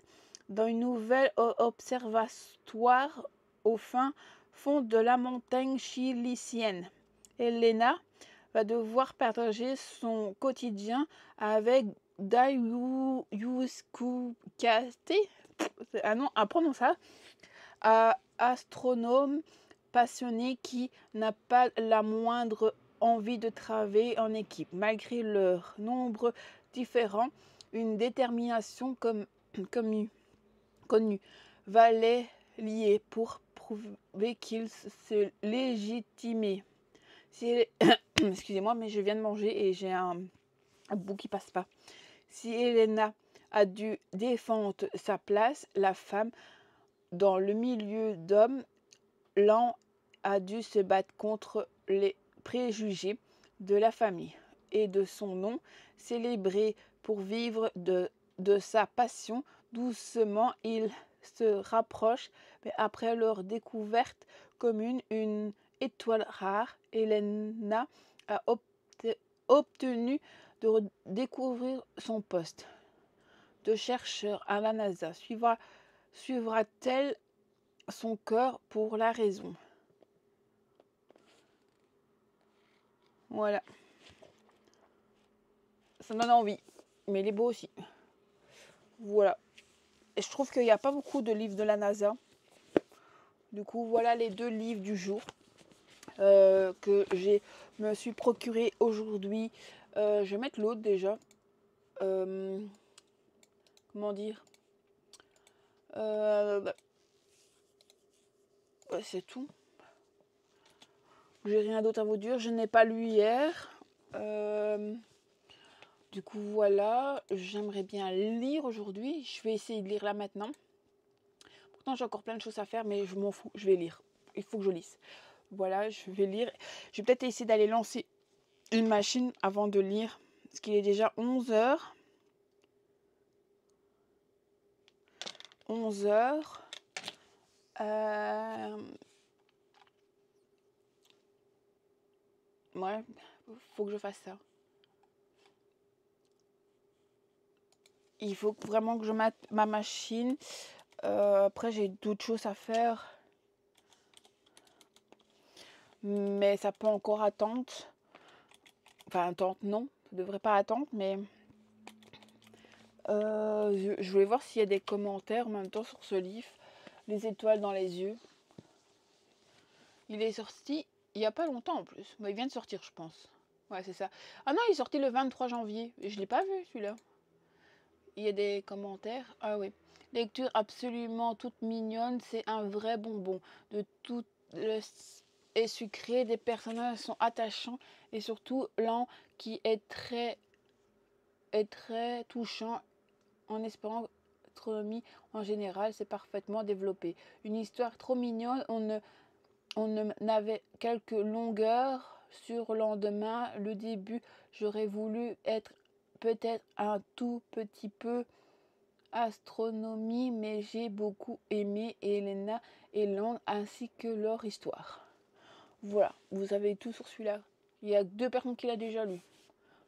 dans une nouvelle observatoire au fin fond de la montagne chilicienne. Elena va devoir partager son quotidien avec Dayuskukate, un nom imprononçable, astronome passionné qui n'a pas la moindre envie de travailler en équipe. Malgré leurs nombres différents, une détermination connue va les lier pour prouver qu'ils se légitimaient. Si excusez-moi, mais je viens de manger et j'ai un bout qui passe pas. Si Elena a dû défendre sa place, la femme dans le milieu d'hommes, l'un a dû se battre contre les préjugés de la famille et de son nom, célébré pour vivre de sa passion. Doucement, ils se rapprochent, mais après leur découverte commune, une étoile rare, Elena a obtenu de découvrir son poste de chercheur à la NASA. Suivra-t-elle son cœur pour la raison? Voilà. Ça donne envie. Mais il est beau aussi. Voilà. Et je trouve qu'il n'y a pas beaucoup de livres de la NASA. Du coup, voilà les 2 livres du jour que me suis procuré aujourd'hui. Je vais mettre l'autre déjà. Comment dire, bah, ouais, c'est tout. J'ai rien d'autre à vous dire. Je n'ai pas lu hier. Du coup, voilà. J'aimerais bien lire aujourd'hui. Je vais essayer de lire là maintenant. Pourtant, j'ai encore plein de choses à faire, mais je m'en fous. Je vais lire. Il faut que je lise. Voilà, je vais lire. Je vais peut-être essayer d'aller lancer une machine avant de lire. Parce qu'il est déjà 11h. 11h. Ouais, faut que je fasse ça. Il faut vraiment que je mette ma machine. Après, j'ai d'autres choses à faire. Mais ça peut encore attendre. Enfin, attendre, non. Ça devrait pas attendre, mais... je voulais voir s'il y a des commentaires en même temps sur ce livre. Les étoiles dans les yeux. Il est sorti il n'y a pas longtemps en plus. Il vient de sortir, je pense. Ouais, c'est ça. Ah non, il est sorti le 23 janvier. Je ne l'ai pas vu, celui-là. Il y a des commentaires. Ah oui. Lecture absolument toute mignonne. C'est un vrai bonbon. De tout est sucré. Des personnages sont attachants. Et surtout, l'un qui est très touchant. En espérant astronomie en général, c'est parfaitement développé. Une histoire trop mignonne. On n'avait quelques longueurs sur le lendemain. Le début, j'aurais voulu être peut-être un tout petit peu astronomie, mais j'ai beaucoup aimé Elena et Land ainsi que leur histoire. Voilà, vous avez tout sur celui-là. Il y a 2 personnes qui l'ont déjà lu,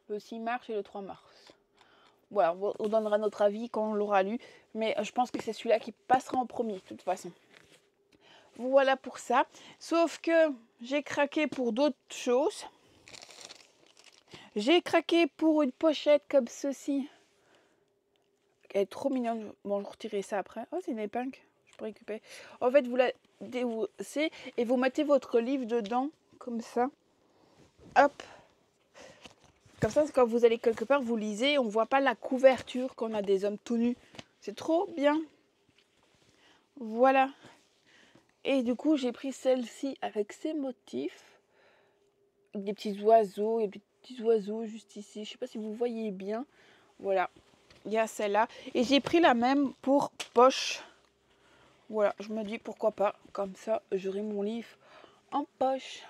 le 6 mars et le 3 mars. Voilà, on donnera notre avis quand on l'aura lu, mais je pense que c'est celui-là qui passera en premier de toute façon. Voilà pour ça, sauf que j'ai craqué pour d'autres choses. J'ai craqué pour une pochette comme ceci. Elle est trop mignonne. Bon, je vais retirer ça après. Oh, c'est une épingle. Je peux récupérer. En fait, vous la déhaussez et vous mettez votre livre dedans, comme ça. Hop. Comme ça, quand vous allez quelque part, vous lisez. On ne voit pas la couverture qu'on a des hommes tout nus. C'est trop bien. Voilà. Et du coup, j'ai pris celle-ci avec ses motifs. Des petits oiseaux. Il y a des petits oiseaux juste ici. Je ne sais pas si vous voyez bien. Voilà. Il y a celle-là. Et j'ai pris la même pour poche. Voilà, je me dis pourquoi pas. Comme ça, j'aurai mon livre en poche.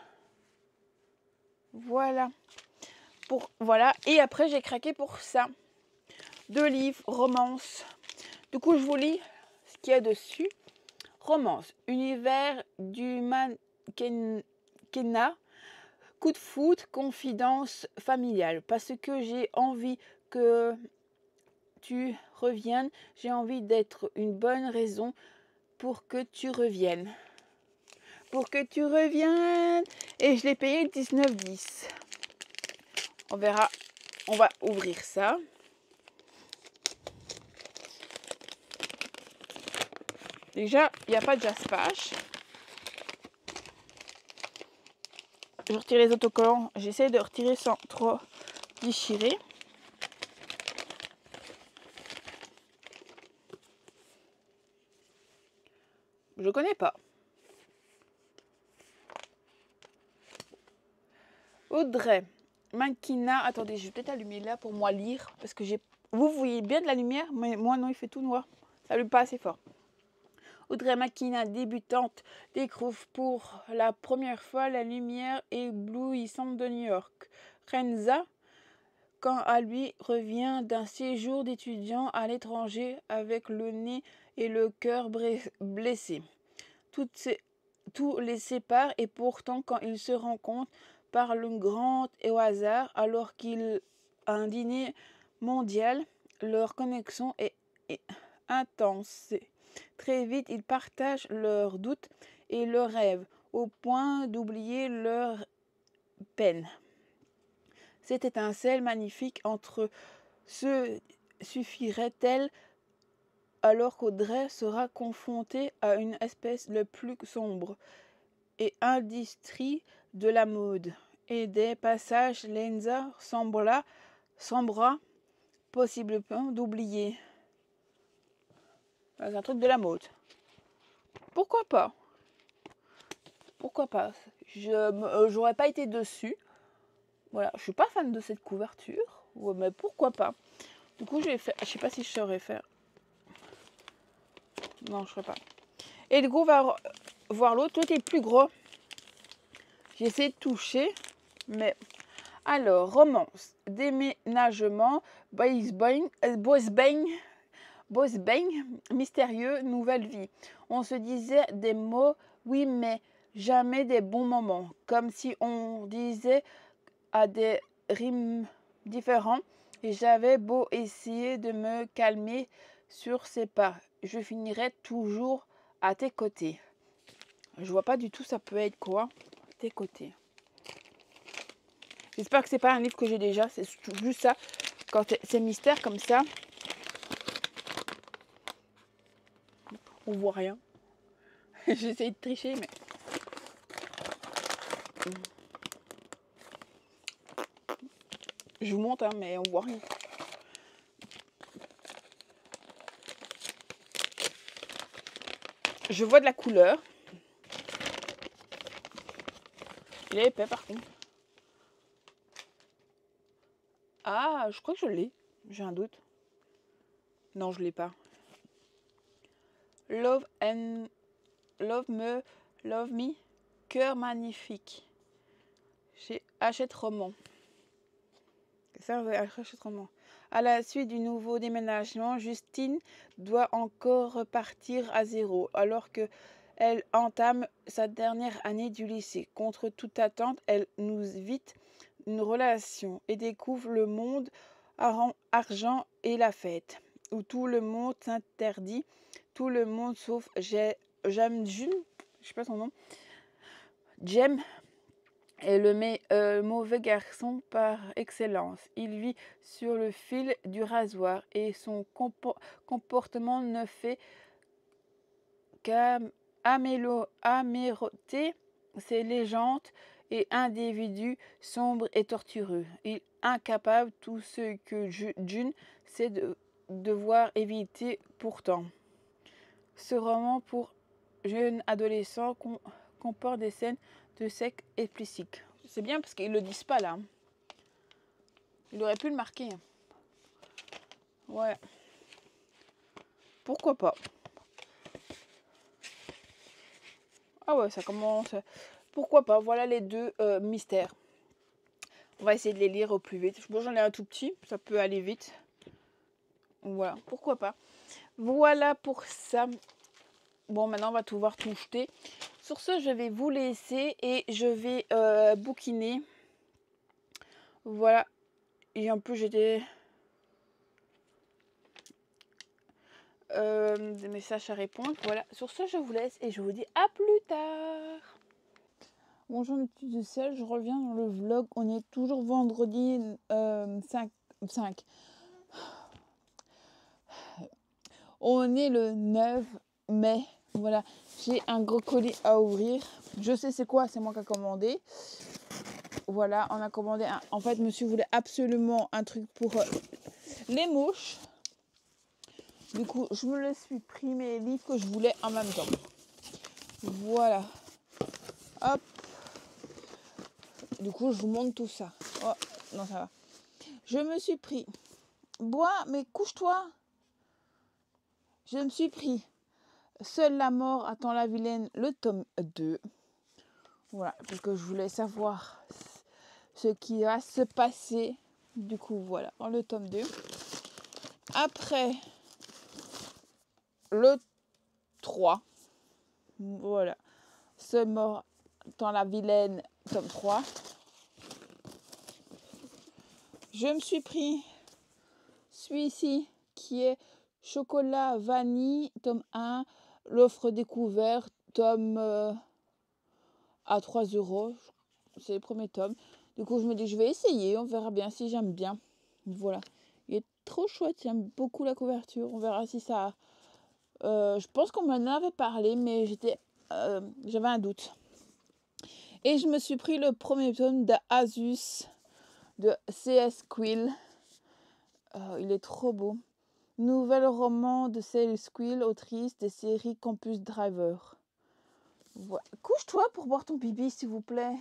Voilà. Voilà. Et après, j'ai craqué pour ça. 2 livres, romance. Du coup, je vous lis ce qu'il y a dessus. Romance. Univers du mannequinat. Coup de foudre, confidence familiale. Parce que j'ai envie que tu reviennes. J'ai envie d'être une bonne raison pour que tu reviennes. Pour que tu reviennes. Et je l'ai payé 19,10. On verra. On va ouvrir ça. Déjà, il n'y a pas de jaspache. Je retire les autocollants. J'essaie de retirer sans trop déchirer. Je connais pas. Audrey Mannequinat. Attendez, je vais peut-être allumer là pour moi lire. Parce que vous voyez bien de la lumière, mais moi non, il fait tout noir. Ça allume pas assez fort. Audrey Mannequinat, débutante, découvre pour la première fois la lumière éblouissante de New York. Renza, quand à lui revient d'un séjour d'étudiant à l'étranger avec le nez et le cœur blessés. Tout les sépare et pourtant quand ils se rencontrent par le grand au hasard alors qu'il a un dîner mondial, leur connexion est intense. Très vite, ils partagent leurs doutes et leurs rêves au point d'oublier leurs peines. Cette étincelle magnifique entre se suffirait-elle alors qu'Audrey sera confrontée à une espèce le plus sombre et industrie de la mode et des passages Lenza semblera possiblement d'oublier. C'est un truc de la mode. Pourquoi pas? Pourquoi pas? J'aurais pas été dessus. Voilà, je suis pas fan de cette couverture. Ouais, mais pourquoi pas? Du coup, je vais faire. Je sais pas si je saurais faire. Non, je ne saurais pas. Et du coup, on va voir l'autre. L'autre est plus gros. J'ai essayé de toucher, mais alors romance, déménagement, boys bang, mystérieux, nouvelle vie. On se disait des mots, oui, mais jamais des bons moments, comme si on disait à des rimes différents. Et j'avais beau essayer de me calmer sur ces pas, je finirais toujours à tes côtés. Je vois pas du tout ça peut être quoi, tes côtés. J'espère que c'est pas un livre que j'ai déjà, c'est juste ça. Quand c'est mystère comme ça, on voit rien. J'essaie de tricher, mais je vous montre, hein, mais on voit rien. Je vois de la couleur. Il est épais par contre. Ah, je crois que je l'ai. J'ai un doute. Non, je l'ai pas. Love Me, Cœur magnifique. Chez Hachette Roman. Ça, on va accrocher autrement. À la suite du nouveau déménagement, Justine doit encore repartir à zéro, alors qu'elle entame sa dernière année du lycée. Contre toute attente, elle nous vite une relation et découvre le monde argent et la fête, où tout le monde s'interdit, tout le monde sauf Jam Jun, je sais pas son nom, Jem est le mauvais garçon par excellence. Il vit sur le fil du rasoir et son comportement ne fait qu'améroter ses légendes et individus sombres et tortureux. Il est incapable tout ce que June sait devoir éviter pourtant. Ce roman pour jeunes adolescents comporte des scènes de sexe explicites. C'est bien parce qu'ils le disent pas là. Il aurait pu le marquer. Ouais. Pourquoi pas. Ah ouais, ça commence. Pourquoi pas. Voilà les deux mystères. On va essayer de les lire au plus vite. Bon, j'en ai un tout petit, ça peut aller vite. Voilà, pourquoi pas. Voilà pour ça. Bon, maintenant on va pouvoir tout jeter. Sur ce, je vais vous laisser et je vais bouquiner. Voilà. Et un peu j'étais des messages à répondre. Voilà. Sur ce, je vous laisse et je vous dis à plus tard. Bonjour mes petits de sel, je reviens dans le vlog. On est toujours vendredi 5. On est le 9 mai. Voilà, j'ai un gros colis à ouvrir. Je sais c'est quoi, c'est moi qui ai commandé. Voilà, on a commandé un... En fait, monsieur voulait absolument un truc pour les mouches. Du coup, je me le suis pris mes livres que je voulais en même temps. Voilà. Hop. Du coup, je vous montre tout ça. Oh, non, ça va. Je me suis pris... Bois, mais couche-toi. Je me suis pris Seule la mort attend la vilaine, le tome 2. Voilà, parce que je voulais savoir ce qui va se passer. Du coup, voilà, dans le tome 2. Après, le 3. Voilà. Seule mort attend la vilaine, tome 3. Je me suis pris celui-ci qui est Chocolat Vanille, tome 1. L'offre découverte, tome à 3 €. C'est le premier tome. Du coup, je me dis, je vais essayer. On verra bien si j'aime bien. Voilà. Il est trop chouette. J'aime beaucoup la couverture. On verra si ça... je pense qu'on m'en avait parlé, mais j'avais un doute. Et je me suis pris le premier tome d'Asus de C.S. Quill. Il est trop beau. Nouvel roman de C.S. Quill, autrice des séries Campus Driver. Voilà. Couche-toi pour boire ton pipi, s'il vous plaît.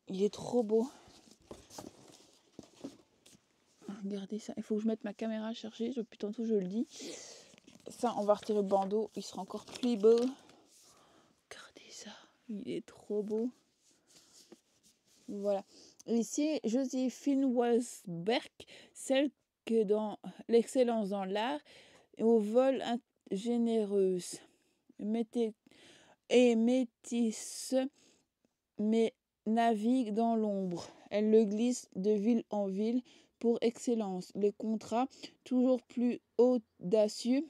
Il est trop beau. Regardez ça. Il faut que je mette ma caméra à charger. Depuis tantôt, je le dis. Ça, on va retirer le bandeau. Il sera encore plus beau. Regardez ça. Il est trop beau. Voilà. Ici, Joséphine Wasberg, celle que dans l'excellence dans l'art et au vol généreuse. Métisse, mais navigue dans l'ombre. Elle le glisse de ville en ville pour excellence. Les contrats toujours plus audacieux.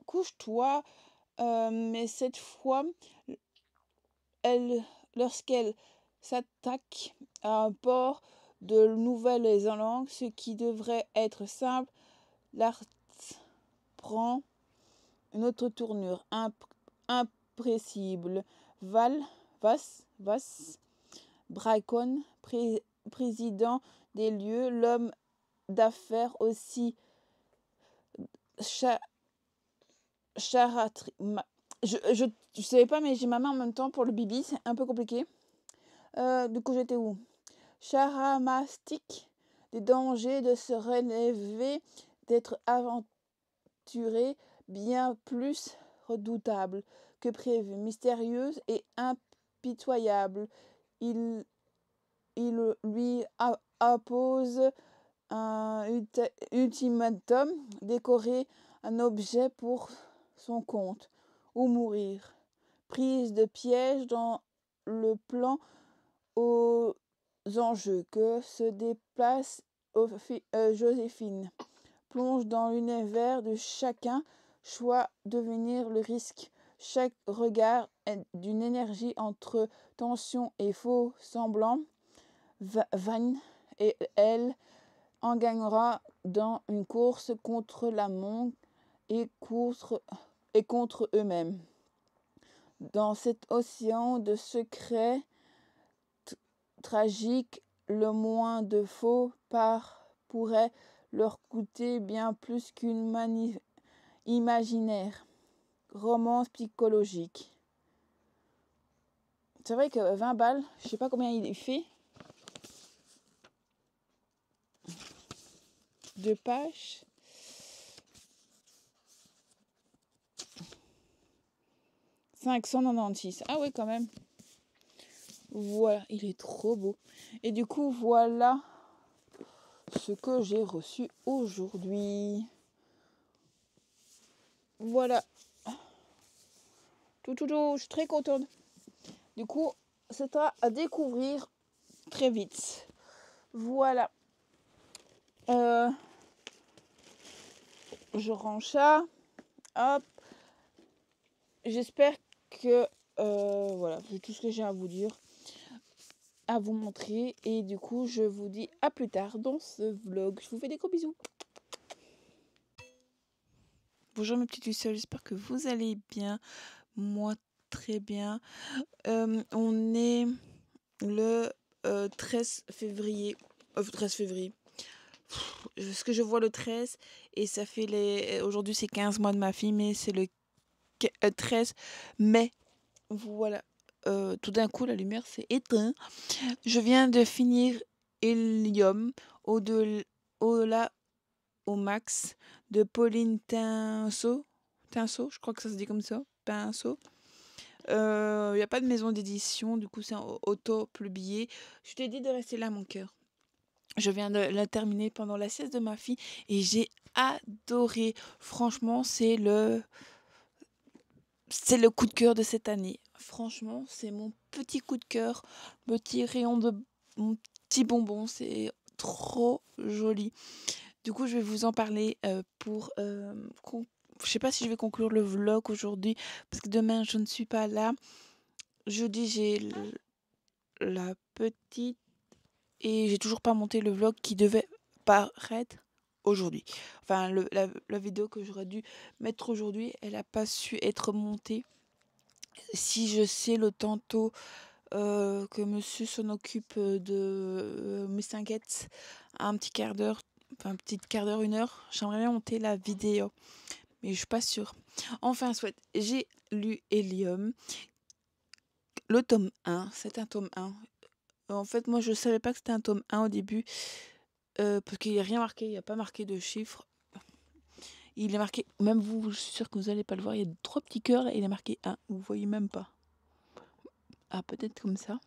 Couche-toi, mais cette fois, lorsqu'elle s'attaque à un port de Nouvelle-Zélande, ce qui devrait être simple, l'art prend une autre tournure imprévisible. Vas, Bracon, président des lieux, l'homme d'affaires aussi charatri. Je savais pas, mais j'ai ma main en même temps pour le bibi, c'est un peu compliqué. Du coup, j'étais où? Charamastique, des dangers de se relever, d'être aventuré, bien plus redoutable que prévu, mystérieuse et impitoyable. Il il lui appose un ultimatum, décorer un objet pour son compte ou mourir. Prise de piège dans le plan aux enjeux que se déplace Joséphine. Plonge dans l'univers de chacun, choix devenir le risque. Chaque regard est d'une énergie entre tension et faux semblant. Van et elle en gagnera dans une course contre la montre et contre eux-mêmes. Dans cet océan de secrets tragiques, le moins de faux pourrait leur coûter bien plus qu'une imaginaire romance psychologique. C'est vrai que 20 balles, je sais pas combien il fait. 2 pages. « 596. Ah oui, quand même. Voilà, il est trop beau. Et du coup, voilà ce que j'ai reçu aujourd'hui. Voilà. Je suis très contente. Du coup, c'est à découvrir très vite. Voilà. Je range ça. Hop. J'espère que voilà, c'est tout ce que j'ai à vous dire, à vous montrer. Et du coup, je vous dis à plus tard dans ce vlog. Je vous fais des gros bisous. Bonjour mes petites lucioles, j'espère que vous allez bien. Moi, très bien. On est le 13 février. 13 février. Ce que je vois le 13, et ça fait aujourd'hui c'est 15 mois de ma fille, mais c'est le 13 mai. Voilà. Tout d'un coup, la lumière s'est éteinte. Je viens de finir Hélium au-delà au max de Pauline Tinceau, je crois que ça se dit comme ça. Pinceau. Il n'y a pas de maison d'édition, du coup c'est auto-publié. Je t'ai dit de rester là, mon cœur. Je viens de la terminer pendant la sieste de ma fille et j'ai adoré. Franchement, c'est le coup de cœur de cette année. Franchement, c'est mon petit coup de cœur, petit rayon de mon petit bonbon. C'est trop joli. Du coup, je vais vous en parler je sais pas si je vais conclure le vlog aujourd'hui parce que demain je ne suis pas là. Jeudi, j'ai la petite et j'ai toujours pas monté le vlog qui devait paraître aujourd'hui. Enfin, la vidéo que j'aurais dû mettre aujourd'hui, elle n'a pas su être montée. Si je sais le tantôt que monsieur s'en occupe de mes cinquettes, un petit quart d'heure, enfin un petit quart d'heure, 1 heure, j'aimerais bien monter la vidéo. Mais je suis pas sûre. Enfin, soit, j'ai lu Hélium. Le tome 1, c'est un tome 1. En fait, moi, je savais pas que c'était un tome 1 au début. Parce qu'il n'y a rien marqué, il n'y a pas marqué de chiffres. Il est marqué, même vous, je suis sûre que vous n'allez pas le voir, il y a 3 petits cœurs et il est marqué 1. Vous voyez même pas. Ah, peut-être comme ça.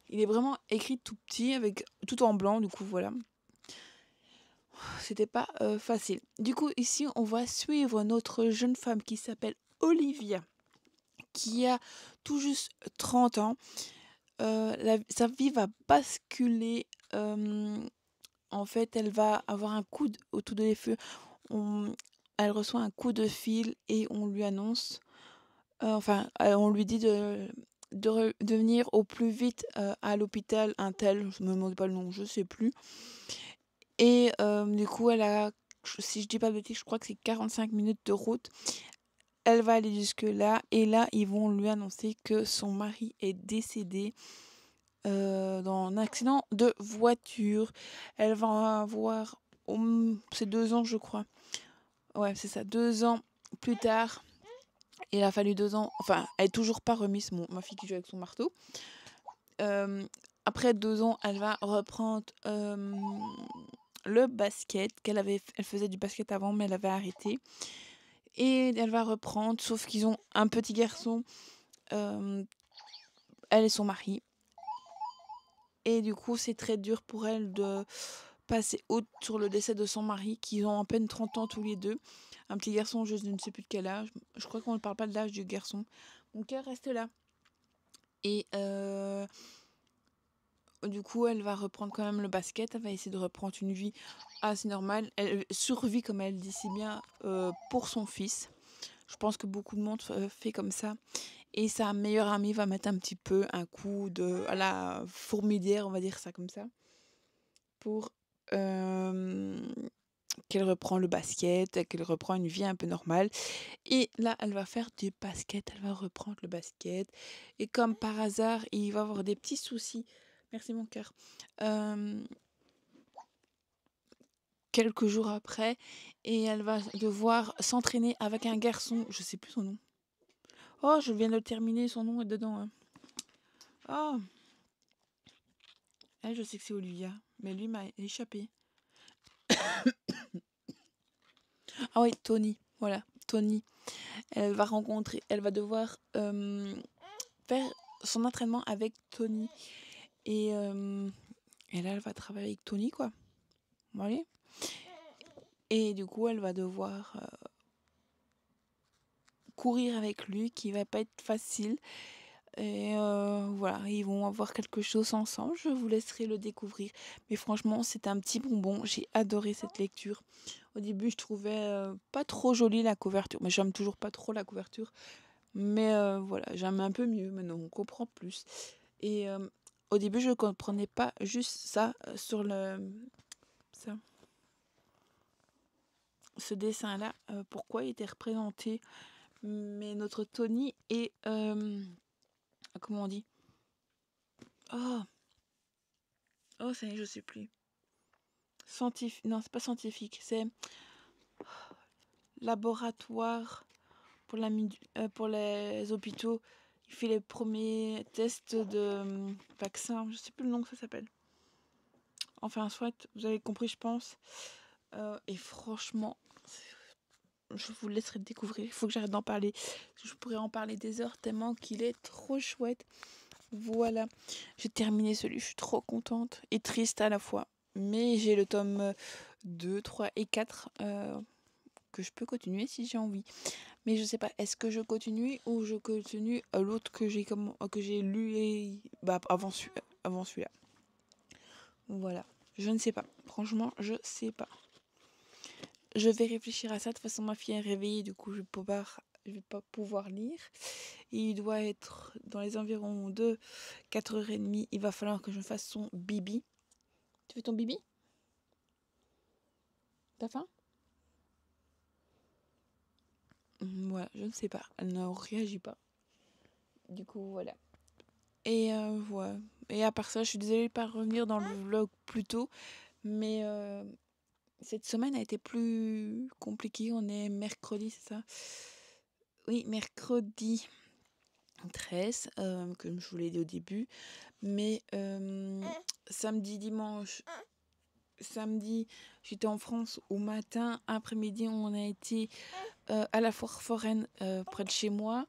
Il est vraiment écrit tout petit, avec tout en blanc, du coup, voilà. C'était pas facile. Du coup, ici, on va suivre notre jeune femme qui s'appelle Olivia, qui a tout juste 30 ans. Sa vie va basculer. En fait, elle va avoir un coup au tout de feu. Elle reçoit un coup de fil et on lui annonce, on lui dit de venir au plus vite à l'hôpital un tel, je me demande pas le nom, je sais plus. Et du coup, elle a, si je dis pas de bêtises, je crois que c'est 45 minutes de route. Elle va aller jusque-là et là, ils vont lui annoncer que son mari est décédé dans un accident de voiture. Elle va avoir, c'est 2 ans, je crois. Ouais, c'est ça, 2 ans plus tard. Il a fallu 2 ans, enfin, elle est toujours pas remise, ma fille qui joue avec son marteau. Après 2 ans, elle va reprendre le basket elle faisait du basket avant, mais elle avait arrêté. Et elle va reprendre, sauf qu'ils ont un petit garçon, elle et son mari. Et du coup, c'est très dur pour elle de passer haute sur le décès de son mari, qui ont à peine 30 ans tous les deux. Un petit garçon, je ne sais plus de quel âge. Je crois qu'on ne parle pas de l'âge du garçon. Mon cœur reste là. Et du coup, elle va reprendre quand même le basket. Elle va essayer de reprendre une vie assez normale. Elle survit, comme elle dit si bien, pour son fils. Je pense que beaucoup de monde fait comme ça. Et sa meilleure amie va mettre un petit peu un coup à la fourmilière, on va dire ça comme ça, pour qu'elle reprend le basket, qu'elle reprend une vie un peu normale. Et là, elle va faire du basket, elle va reprendre le basket. Et comme par hasard, il va avoir des petits soucis. Merci mon cœur. Quelques jours après, et elle va devoir s'entraîner avec un garçon, je sais plus son nom. Oh, je viens de le terminer, son nom est dedans. Hein. Oh, elle, je sais que c'est Olivia, mais lui m'a échappé. Ah oui, Tony, voilà, Tony. Elle va devoir faire son entraînement avec Tony. Et là, elle va travailler avec Tony, quoi. Vous voyez ? Et du coup, elle va devoir courir avec lui, qui va pas être facile. Et voilà, ils vont avoir quelque chose ensemble. Je vous laisserai le découvrir. Mais franchement, c'est un petit bonbon. J'ai adoré cette lecture. Au début, je trouvais pas trop jolie la couverture. Mais j'aime toujours pas trop la couverture. Mais voilà, j'aime un peu mieux. Maintenant, on comprend plus. Et au début, je ne comprenais pas juste ça sur ce dessin-là. Pourquoi il était représenté. Mais notre Tony est... comment on dit ? Oh, ça y est, je sais plus. Scientifique. Non, c'est pas scientifique. C'est laboratoire pour les hôpitaux. Il fait les premiers tests de vaccins. Je sais plus le nom que ça s'appelle. Enfin, soit, vous avez compris, je pense. Et franchement, je vous laisserai découvrir. Il faut que j'arrête d'en parler. Je pourrais en parler des heures tellement qu'il est trop chouette. Voilà. J'ai terminé celui. Je suis trop contente et triste à la fois. Mais j'ai le tome 2, 3 et 4 que je peux continuer si j'ai envie. Mais je sais pas, est-ce que je continue ou je continue l'autre que j'ai lu avant celui-là. Voilà. Je ne sais pas. Franchement, je sais pas. Je vais réfléchir à ça. De toute façon, ma fille est réveillée, du coup, je vais pas pouvoir lire. Il doit être dans les environs de 4h30. Il va falloir que je fasse son bibi. Tu fais ton bibi ? T'as faim ? Voilà, je ne sais pas. Elle ne réagit pas. Du coup, voilà. Et voilà. Et à part ça, je suis désolée de ne pas revenir dans le vlog plus tôt. Mais cette semaine a été plus compliquée. On est mercredi, c'est ça ? Oui, mercredi 13, comme je vous l'ai dit au début. Mais samedi, j'étais en France au matin. Après-midi, on a été à la foire foraine près de chez moi.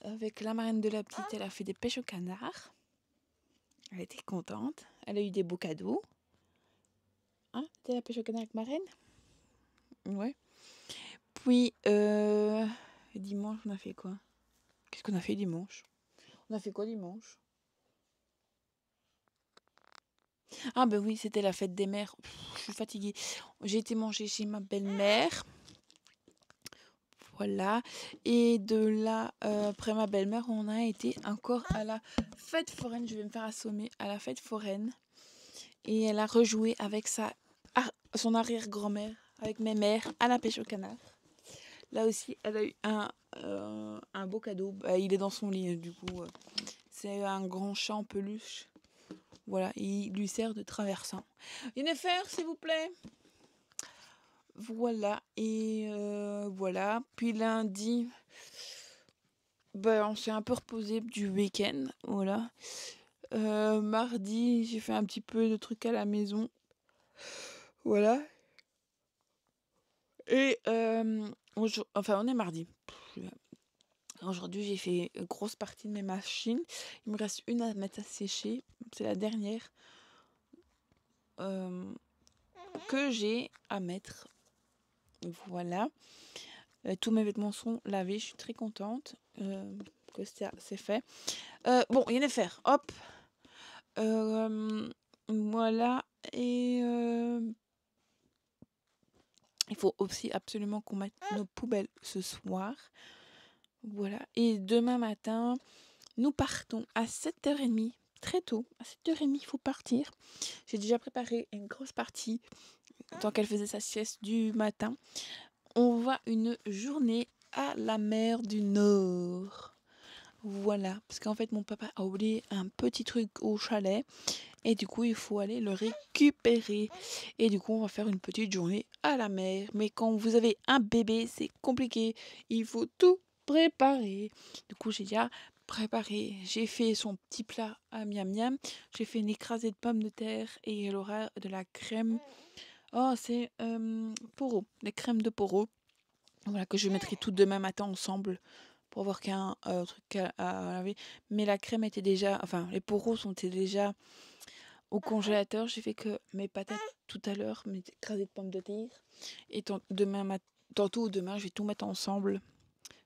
Avec la marraine de la petite, elle a fait des pêches au canard. Elle était contente. Elle a eu des beaux cadeaux. Hein ? T'es à la pêche au canard avec marraine ? Ouais. Puis, dimanche, on a fait quoi ? Qu'est-ce qu'on a fait dimanche ? On a fait quoi dimanche ? Ah ben oui, c'était la fête des mères. Je suis fatiguée. J'ai été manger chez ma belle-mère. Voilà. Et de là, après ma belle-mère, on a été encore à la fête foraine. Je vais me faire assommer à la fête foraine. Et elle a rejoué avec son arrière-grand-mère, avec mes mères, à la pêche au canard. Là aussi, elle a eu un beau cadeau. Bah, il est dans son lit, du coup. C'est un grand chat en peluche. Voilà, il lui sert de traversin. Yennefer, s'il vous plaît. Voilà, et voilà. Puis lundi, on s'est un peu reposé du week-end. Voilà. Mardi, j'ai fait un petit peu de trucs à la maison. Voilà. Et on est mardi. Aujourd'hui, j'ai fait une grosse partie de mes machines. Il me reste une à mettre à sécher. c'est la dernière que j'ai à mettre. Voilà. Tous mes vêtements sont lavés, je suis très contente que ça c'est fait. Bon, il y en a à faire, hop. Voilà, et il faut aussi absolument qu'on mette nos poubelles ce soir. Voilà, et demain matin, nous partons à 7h30, très tôt. À 7h30, il faut partir. J'ai déjà préparé une grosse partie, tant qu'elle faisait sa sieste du matin. On va une journée à la mer du Nord. Voilà, parce qu'en fait, mon papa a oublié un petit truc au chalet. Et du coup, il faut aller le récupérer. Et du coup, on va faire une petite journée à la mer. Mais quand vous avez un bébé, c'est compliqué. Il faut tout préparer. Du coup, j'ai déjà préparé. J'ai fait son petit plat à miam miam. J'ai fait une écrasée de pommes de terre et elle aura de la crème. Oh, c'est Poro, les crèmes de Poro. Voilà, que je mettrai tout demain matin ensemble pour avoir qu'un truc à laver. Mais la crème était déjà, enfin, les poros sont déjà au congélateur. J'ai fait que mes patates tout à l'heure, mes écrasées de pommes de terre. Et tantôt ou demain, je vais tout mettre ensemble.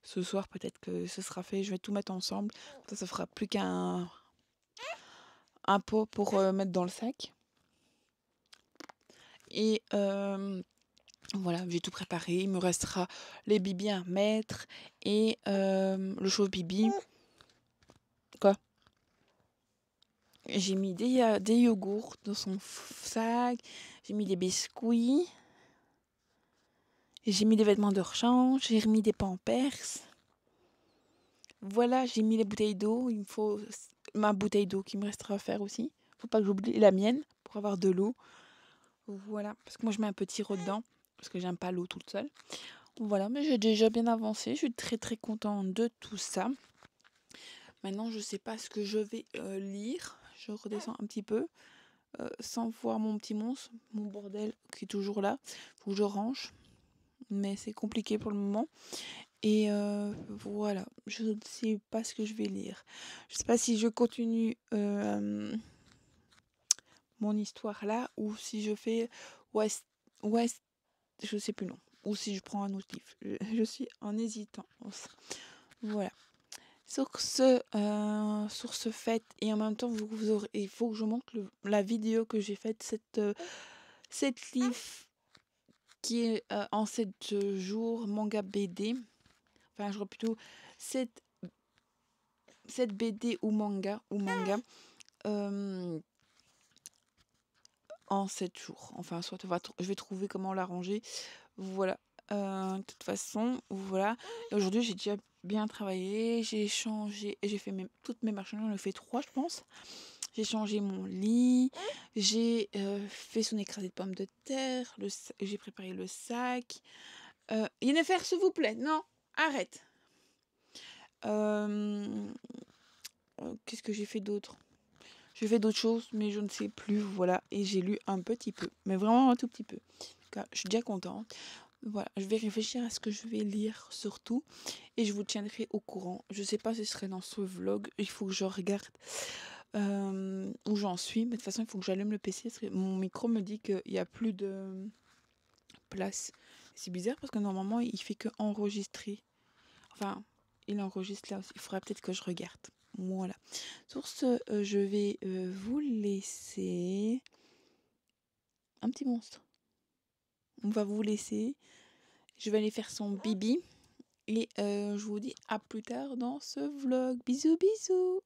Ce soir, peut-être que ce sera fait. Je vais tout mettre ensemble. Ça fera plus qu'un pot pour mettre dans le sac. Et voilà, j'ai tout préparé. Il me restera les bibis à mettre et le chauffe-bibi. Quoi? J'ai mis des yogourts dans son sac. J'ai mis des biscuits. J'ai mis des vêtements de rechange. J'ai remis des pampers. Voilà, j'ai mis les bouteilles d'eau. Il me faut ma bouteille d'eau qui me restera à faire aussi. Faut pas que j'oublie la mienne pour avoir de l'eau. Voilà, parce que moi je mets un petit rot dedans. Parce que j'aime pas l'eau toute seule. Voilà, mais j'ai déjà bien avancé. Je suis très très contente de tout ça. Maintenant, je sais pas ce que je vais lire. Je redescends un petit peu. Sans voir mon petit monstre, mon bordel qui est toujours là. Faut que je range. Mais c'est compliqué pour le moment. Et voilà, je ne sais pas ce que je vais lire. Je sais pas si je continue mon histoire là ou si je fais West, je sais plus non. Ou si je prends un autre livre. Je suis en hésitance. Voilà. Sur ce fait, et en même temps, il faut que je montre la vidéo que j'ai faite, cette livre qui est en 7 jours, manga BD. Enfin, je dirais plutôt 7 BD ou manga, en 7 jours. Enfin, soit je vais trouver comment l'arranger. Voilà. De toute façon, voilà. Et aujourd'hui, j'ai déjà bien travaillé. J'ai changé, j'ai fait toutes mes marchandises. J'en ai fait 3, je pense. J'ai changé mon lit. J'ai fait son écrasé de pommes de terre. J'ai préparé le sac. Yennefer, s'il vous plaît. Non, arrête. Qu'est-ce que j'ai fait d'autre? J'ai fait d'autres choses, mais je ne sais plus. Voilà. Et j'ai lu un petit peu. Mais vraiment un tout petit peu. En tout cas, je suis déjà contente. Voilà. Je vais réfléchir à ce que je vais lire surtout. Et je vous tiendrai au courant. Je ne sais pas si ce serait dans ce vlog. Il faut que je regarde où j'en suis. Mais de toute façon, il faut que j'allume le PC. Parce que mon micro me dit qu'il n'y a plus de place. C'est bizarre parce que normalement, il fait que enregistrer. Enfin, il enregistre là aussi. Il faudra peut-être que je regarde. Voilà. Sur ce, je vais vous laisser. Un petit monstre. On va vous laisser. Je vais aller faire son bibi. Et je vous dis à plus tard dans ce vlog. Bisous, bisous.